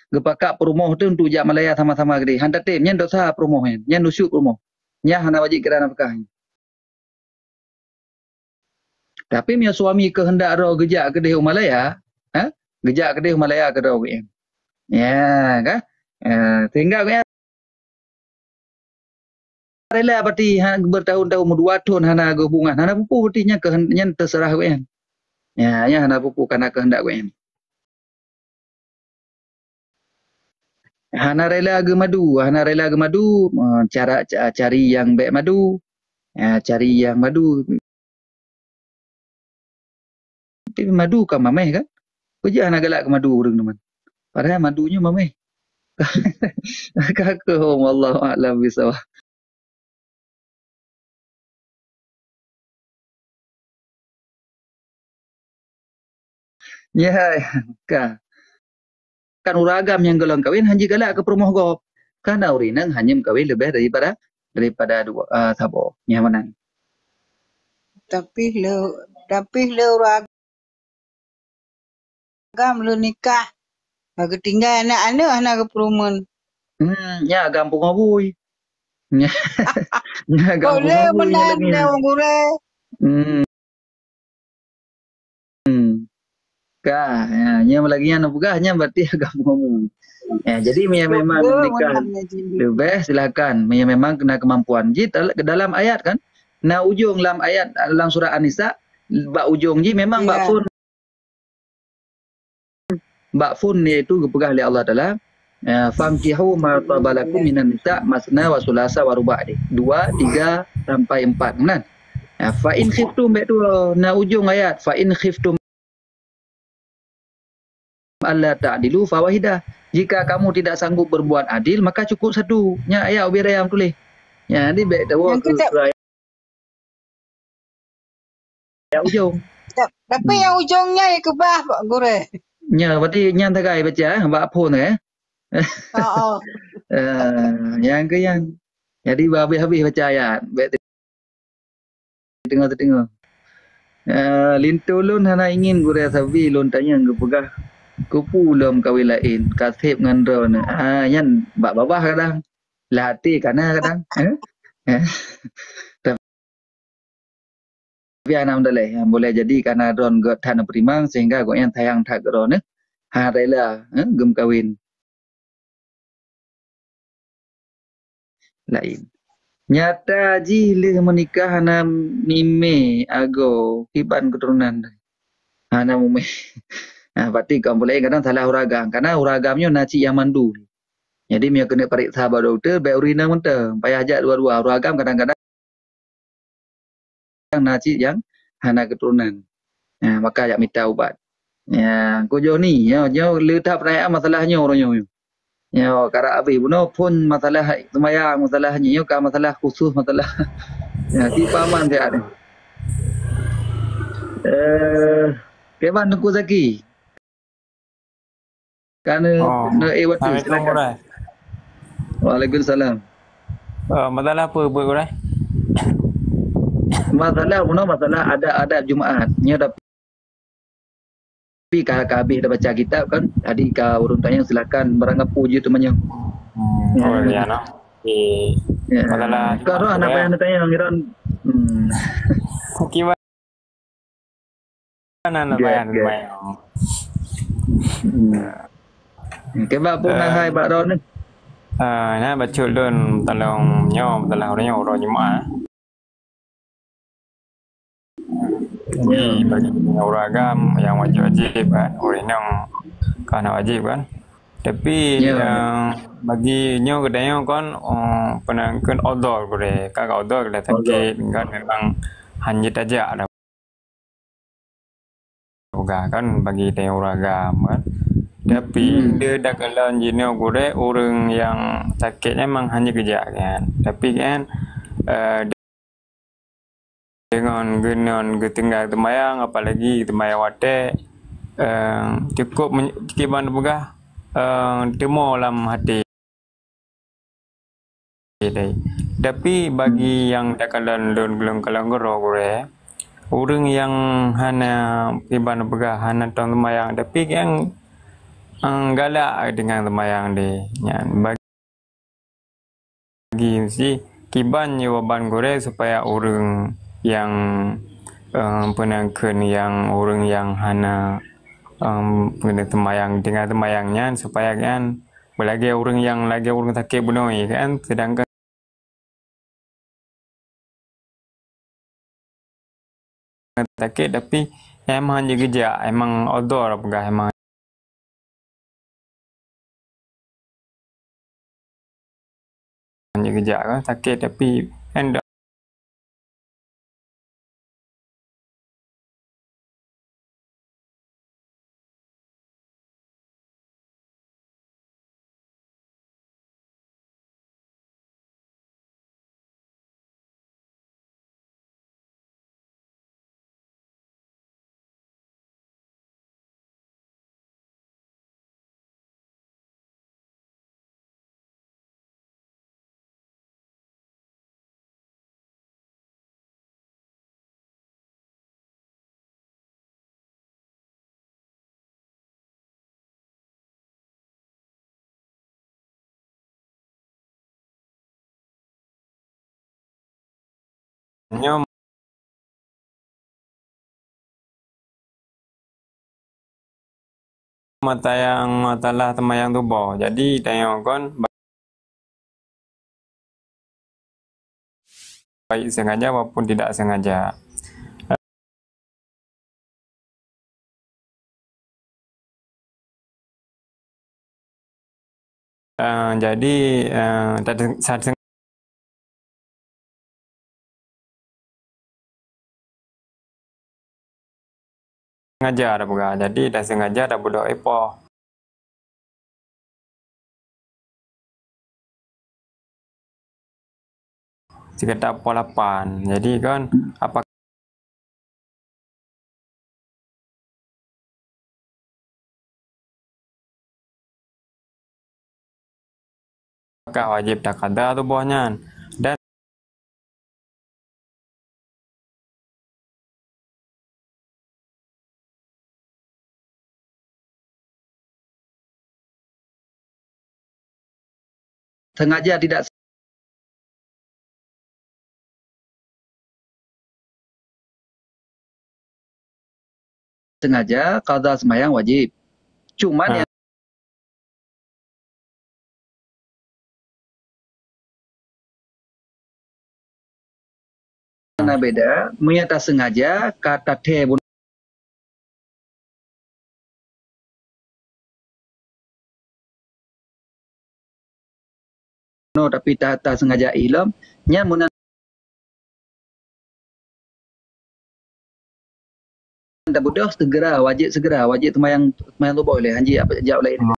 Gepakat perumah tu untuk jak Malaya sama-sama gede. Handatin nyan dosa perumah nyan nusyuk perumah. Nya hana wajib kira nafkah. Tapi mia suami kehendak rau gejak gede Malaya, gejak gede Malaya ke rau kan. Ya, kan? Sehingga kan rela berarti bertahun-tahun 2 tahun hana hubungan. Hana pupu berarti nya terserah kan. Ya, nya hana pupu karena kehendak kan. Hana rela ke madu, cara cari yang baik madu. Cari yang madu. Tapi madu kan mameh kan? Kerja hana galak ke madu orang teman. Padahal madunya mameh. Kakak wallahu a'lam bisawab. Ya, kan uragam yang gelang kawin hanya galak ke perumah gop. Karena urinang hanya kawin lebih daripada dua sabo. Yang mana? Tapi le uragam le nikah. Bagi tinggal anak-anak anak ke perumahan. Ya gampung abui. Ya gampung Boleh abui. benar dia orang gure. Nya lagi yang pegahnya berarti gampung abui. Ya, jadi memang nikah lebih silakan. Memang kena kemampuan. Jadi dalam ayat kan, na ujung dalam ayat dalam surah An-Nisa, bak ujung ji memang bak fun iaitu kepegah oleh Allah Taala. Fankihu ma tabalakum minan nisa masna wa sulasa wa ruba' 2, 3 sampai 4. Benar? Fa in khiftum itu na ujung ayat fa in khiftum alla ta'dilu fawahidah. Jika kamu tidak sanggup berbuat adil, maka cukup satu. Ya, ayat biar ayam tulis. Ya, ni baik tahu Yang ke tu tak, ayat ujung. tapi yang ujungnya yang kebah Pak Guru. Ya, berarti nyan tagai baca, mbak pun Oh. yang ke yang. Jadi habis-habis baca ayat. Baik tengok. Lintulun hana ingin gure sabi lon tanya ke pegah. Kupu lom kawin lain. Kasip ngan na. Yan bak babah kadang. Lati kana kadang. Tapi anak dalai yang boleh jadi karena ron got tanah primang sehingga got yang tayang tak ron hari lah gem kawin lain. Nyata jili menikah hana mime ago hiban keturunan. Hana mume. Berarti kau boleh kadang salah uragam karena uragamnya naci yang mandu. Jadi dia kena periksa baru doktor baik urina mentah. Payah ajak dua-dua uragam kadang-kadang naci yang hana keturunan. Maka ajak minta ubat. Ya, kujo ni, nyo letak perayaan masalahnya orangnya. Ya, kara abi buno pun masalah semayang masalahnya, yo ka masalah khusus masalah. Ya, si paman dia ada. Keban Tengku Zaki. Kerana waktu Assalamualaikum silakan. Guru. Waalaikumsalam. Masalah apa buat Guru? Masalah ada adab Jumaat. Nya tapi kalau habis dah baca kitab kan, tadi kau urun tanya silakan barang apa je tu banyak. Oh ya no. Masalah Kau tahu anak yang tanya ngiran. Gimana nak bayar? Kebab pun hai Pak Ron ni. Nah baca dun tolong nyom tolong orang Jumaat. Jadi bagi orang agam yang wajib orang yang kana wajib kan. Tapi bagi nyo kedai kan penangkan odol gure, kagak odol kita sakit kan memang hanya aja ada. Juga kan bagi dia orang agam kan. Tapi dia dah kalau jino gure orang yang sakitnya memang hanya kerja kan. Tapi kan dengan genon getinggal temayang apalagi temayang wate cukup kiban begah temu dalam hati dai. Tapi bagi yang dak kalan belum kalang goro orang yang hana kiban begah hana tong temayang tapi yang galak dengan temayang dia bagi si kiban jawaban gore supaya orang yang penangkan yang orang yang hana kena temayang dengan temayangnya supaya kan lagi orang yang lagi orang sakit bunoi kan sedangkan sakit tapi emang hanya gejak emang odor apa emang hanya gejak kan sakit tapi kan nyom mata yang matalah temayang tubuh. Jadi tengok kan baik sengaja maupun tidak sengaja. Jadi tak sengaja ada buka. Jadi dah sengaja ada budak epoh. sekitar pukul 8. Jadi kan apakah wajib tak ada tu bawahnya? Dan sengaja tidak sengaja qada sembahyang wajib. Cuman yang beda, menyata sengaja kata te no tapi tak sengaja ilam, nya mun anda bodoh segera wajib sembahyang subuh boleh hanji apa jawab lain.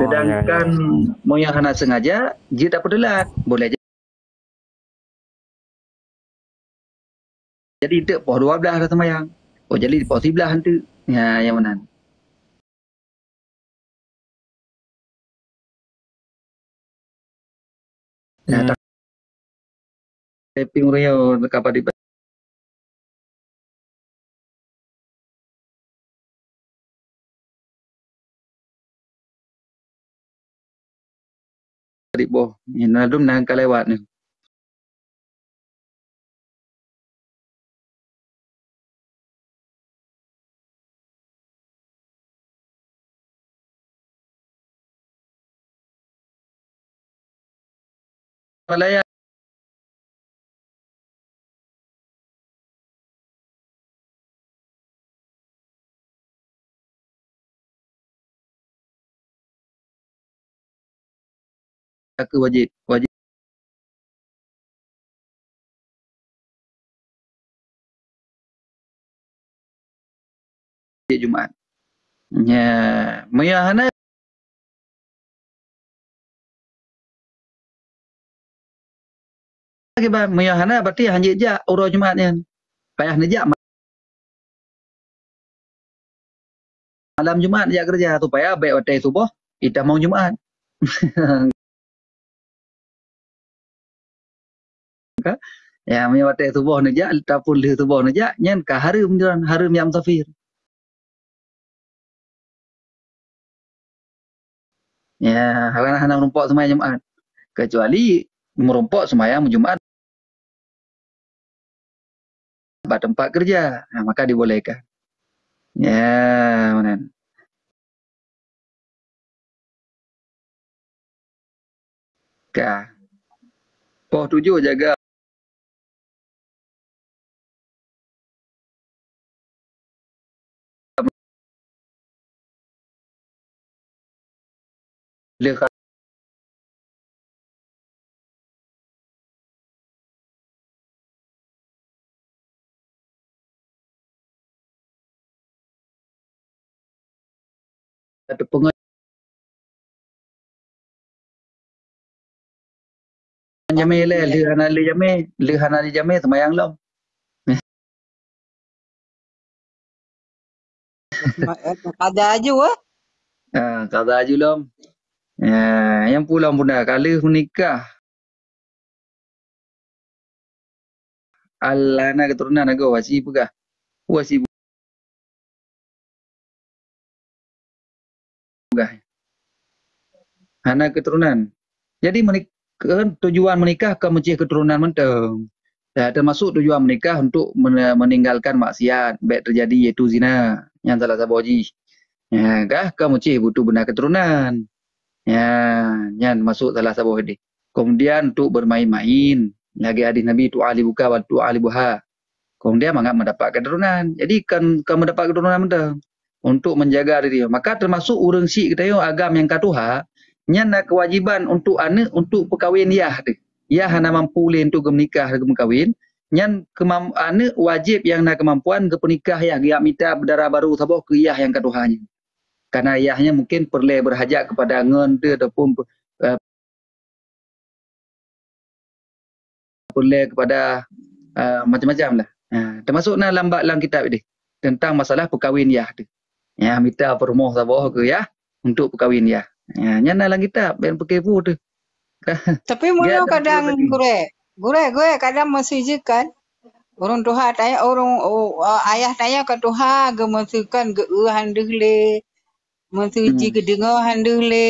Sedangkan moyang hana sengaja, dia tak pedelat, boleh je. Jadi tak poh 12 dah sembahyang. Oh jadi poh 11 hantu. Ya yang mana? Ya tak taping rio kapal di boh. Ini nadum nang kalewat ni. Malaya aku wajib Jumaat. Ya, moyang hana moyang hana berarti hanji je urus Jumaatnya. Payah nejak malam Jumaat dia kerja tu payah baik waktu subuh kita mau Jumaat. Ya, punya waktu subuh nejak ataupun di subuh nejak nyen ka harum yang musafir. Ya, hana merumpok sembahyang Jumaat. Kecuali merumpok sembahyang Jumaat tempat kerja, nah, maka dibolehkan. Ya, mana? Kah. Poh 7 jaga le satu pengen jame le hana le jame sembahyang long. Ada aja wah. Kata aju long. Ya, yang pulang bunda kali menikah alana keturunan agak wajib kah? Wajib kah? Hana keturunan. Jadi tujuan menikah ke mencari keturunan menteng. Ya, termasuk tujuan menikah untuk meninggalkan maksiat baik terjadi iaitu zina yang salah satu haji. Ya, kah kamu cih butuh benar keturunan. Ya, yang masuk salah satu hadis. Kemudian untuk bermain-main, lagi hadis Nabi tu'ali buka wa tu'ali buha. Kemudian mengapa mendapat keturunan. Jadi kan mendapat keturunan menteng untuk menjaga diri. Maka termasuk urang si kita yo agam yang katuha, nyan nak kewajiban untuk anak untuk perkahwin yah tu. Ya hana mampu le untuk menikah ke berkahwin, nyan anak wajib yang nak kemampuan ke pernikah ya dia minta berdarah baru sabah ke yah yang katuhanya. Karena yahnya mungkin perlu berhajat kepada ngen tu ataupun boleh kepada macam-macam lah. Termasuk dalam dalam kitab ini tentang masalah perkahwin ya tu. Ya, minta perumah sabah ke ya untuk perkahwin ya. Nya dalam kitab ben pekefu tu. Tapi Dia mula ada kadang lagi. gure kadang masih je kan. Orang Tuhan tanya ayah tanya ke Tuhan ke masukan ke handeh le. Masuci ke dengar handeh le.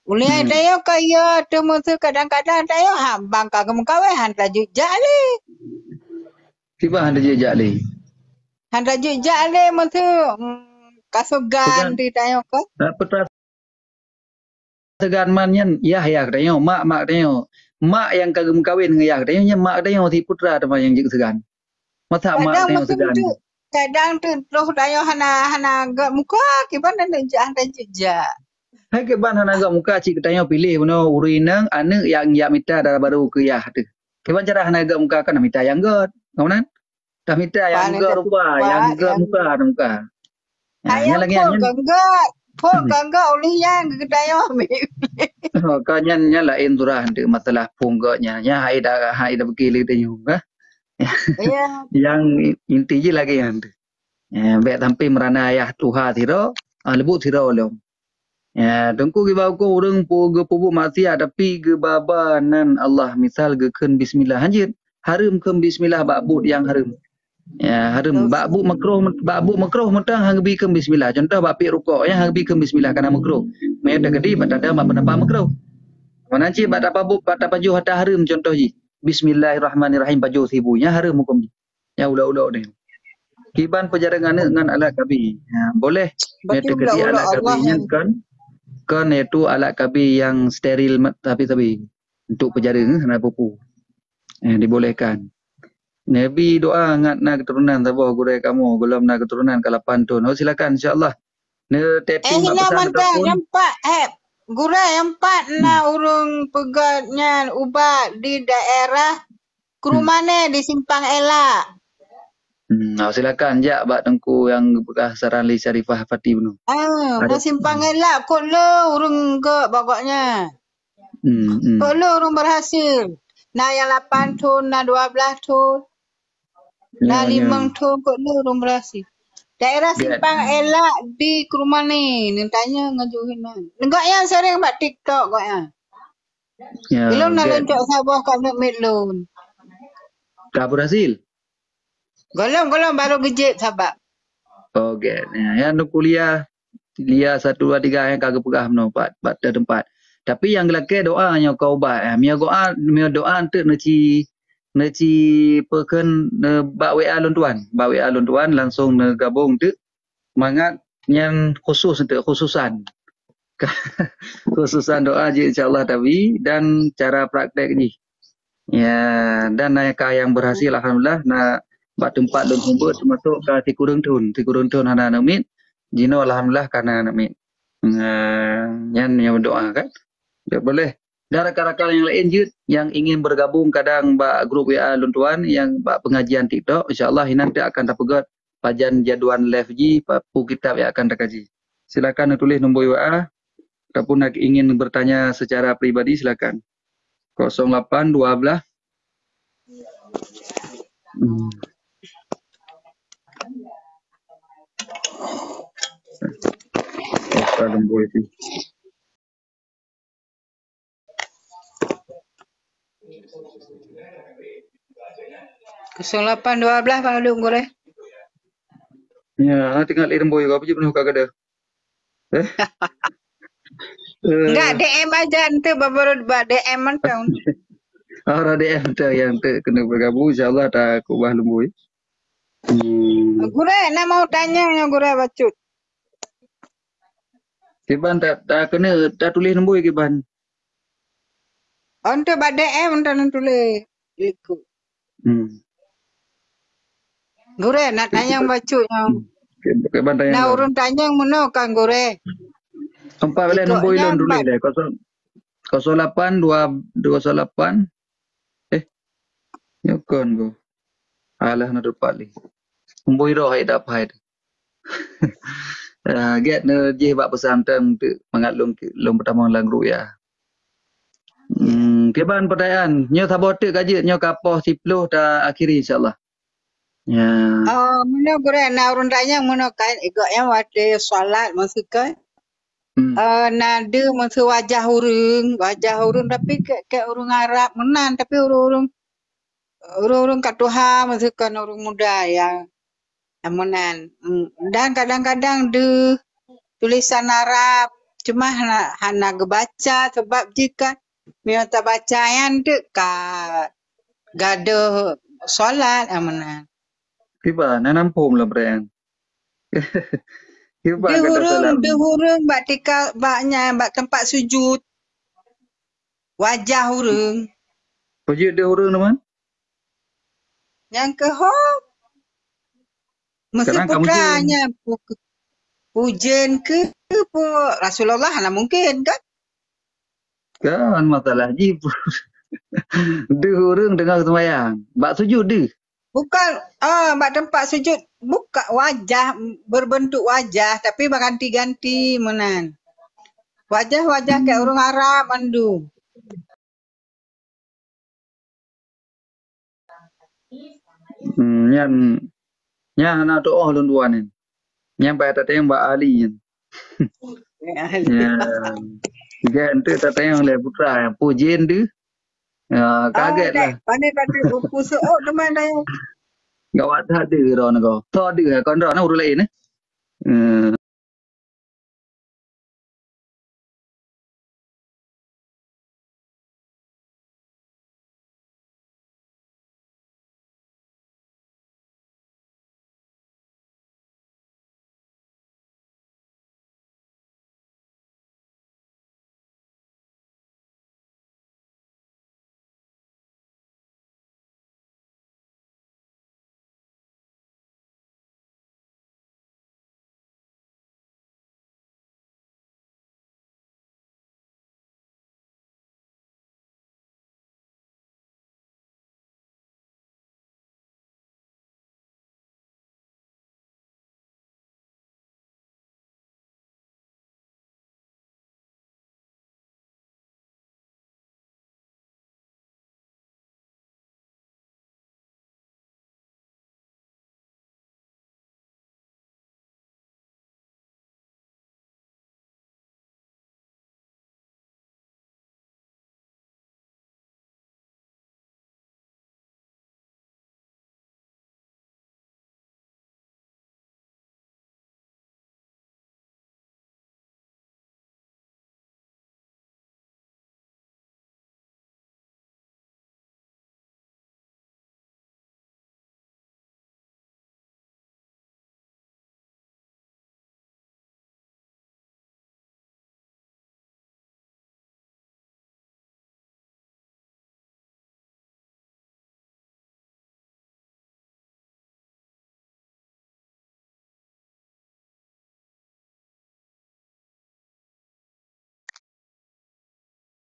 Uli ayah tanya ke ya tu masu kadang-kadang tanya bangka ke mengkawin hantar jujak le. Tiba ada jejak le. Hantar jujak le masu kasugan Pegan. tu tanya ke. Dapat segan mannya ya tanya mak tanya. Mak yang kagum kahwin dengan ya tanya mak tanya si putra teman yang jik segan. Masa mak Kadang tanya masu segan. tu. Kadang tu terus tanya hana gak muka kiban dan hantar jujak. Hai ke ban hana agak muka cik tanya pilih benar urinang anak yang ya minta dah baru ke ya tu. Ke ban cara hana agak muka kan minta yang god. Kamu dah minta yang Paling god rupa, yang god muka. Nya Ayam lagi pun nya. ganggat. Pun ganggat oleh yang kedai ambil. Kau nya lain surah tu masalah punggaknya. Nya hai dah pergi le tanya. Ya. Yang inti je lagi yang tu. Baik sampai merana ayah Tuhan tiro, lebut tiro lom. Tengku ke bau ko urang po ge pupu maksiat tapi ge baba nan Allah misal ge keun bismillah hanjit. Harum keun bismillah bakbut yang harum. Harum bakbut makruh mentang hang bi keun bismillah. Contoh bapik rukuk hang bi keun bismillah kana makruh. Mai ada gedi batada mak penapa makruh. Mana ci bata pabu bata paju hata harum contoh ji. Bismillahirrahmanirrahim paju sibunya harum hukum ji. Ya ulah-ulah ni. Kiban pejarangan dengan alat kabi. Boleh. Mai Betul gedi ulah alat Allah kabinya yang kan itu alat kabi yang steril tapi untuk penjara kena pupu dibolehkan. Nabi doa ngat nak keturunan tabah gurai kamu belum nak keturunan ke 8 tahun. Silakan insyaallah. Ne tapping mak hina pesan mantap ataupun nampak gurai empat na urung pegatnya ubat di daerah Kerumane di Simpang Elak. silakan jak bak tengku yang bekas Saran Li Syarifah Fatih Benu. Di Simpang Elak kok lo urung ke bagaknya. Kok lo urung berhasil. Nah yang 8 tahun, nah 12 tahun. Nah 5 tahun kok lu belum berhasil. Daerah Simpang Elak di Kerumane. Ni tanya ngajuhin. Negak yang sering buat TikTok kok ya. Belum nak loncat Sabah kat nak melon. Tak berhasil. Golong baru gejek Sabah. Okey. Yang kuliah 1 2 3 yang kagak pegah no 4 tempat. Tapi yang gelake doanya kau ubat. Mia doa untuk neci peken bak WA lon tuan. Bak WA lon tuan langsung gabung tu mangat yang khusus untuk khususan. Khususan doa je insya-Allah tapi dan cara praktek ni. Ya, dan naikah yang berhasil alhamdulillah nak bak tempat lon kumpul termasuk ke tikurung tun hana namit. Jino alhamdulillah kana namit. Yang berdoa kan. Ya boleh. Dan rakan-rakan yang lain je yang ingin bergabung kadang bak grup WA lon tuan yang bak pengajian TikTok insya-Allah nanti akan dapat pajan jadual live ji papu kitab yang akan dikaji. Silakan tulis nombor WA ataupun nak ingin bertanya secara pribadi silakan. 0812 nombor itu. 0812 baru goreng. Ya, tinggal nombor apa je penuh kagak ada. Enggak DM aja nanti baru DM mentang. DM tu yang kena bergabung insya-Allah tak kubah lembui. Gure nak mau tanya yang gure bacut. Kiban tak kena tak tulis nombor kiban. Untuk DM untuk tulis ikut. Gure nak tanya yang bacut yang. Kiban tanya. Nah urun tanya yang mana kan gure. Empat balik nombor ilon tulis dah. 08 208 Nyokon go. Alah na dapat li. Nombor iro hai dapat. Get ne je bak pesan tem untuk mengatlung lom pertama lang ru ya. Keban pertanyaan. Nyo sabote kaji nyo kapoh 10 dah akhiri insya-Allah. Ya. Mana gure na urun raya mana kan ikut yang wate solat masa kan. Nada masa wajah urung tapi ke urung Arab menan tapi urung katuha masa kan urung muda yang menan. Dan kadang-kadang de tulisan Arab cuma hana gebaca sebab jika miota bacaan de ka gado solat amanan. Kiba nanampum lah brand. Kiba kata salam. Dia hurung bak tika baknya bak tempat sujud. Wajah hurung. Sujud dia hurung nama? Yang ke mesti putranya pujen ke Rasulullah mana mungkin kan? Kan masalah ji. Dia hurung dengar sembahyang. Bak sujud dia. Bukan, bak tempat sujud buka wajah berbentuk wajah tapi berganti-ganti menan. Wajah kayak orang Arab mandu. Yang nak doa lun dua ni. Yang pada tayang Mbak Ali kan. Jika ente tak tayang oleh putra yang pujian dia. Kaget lah. Pandai buku seok teman dah. Gak wadah ada orang kau. Tak ada kan orang urut lain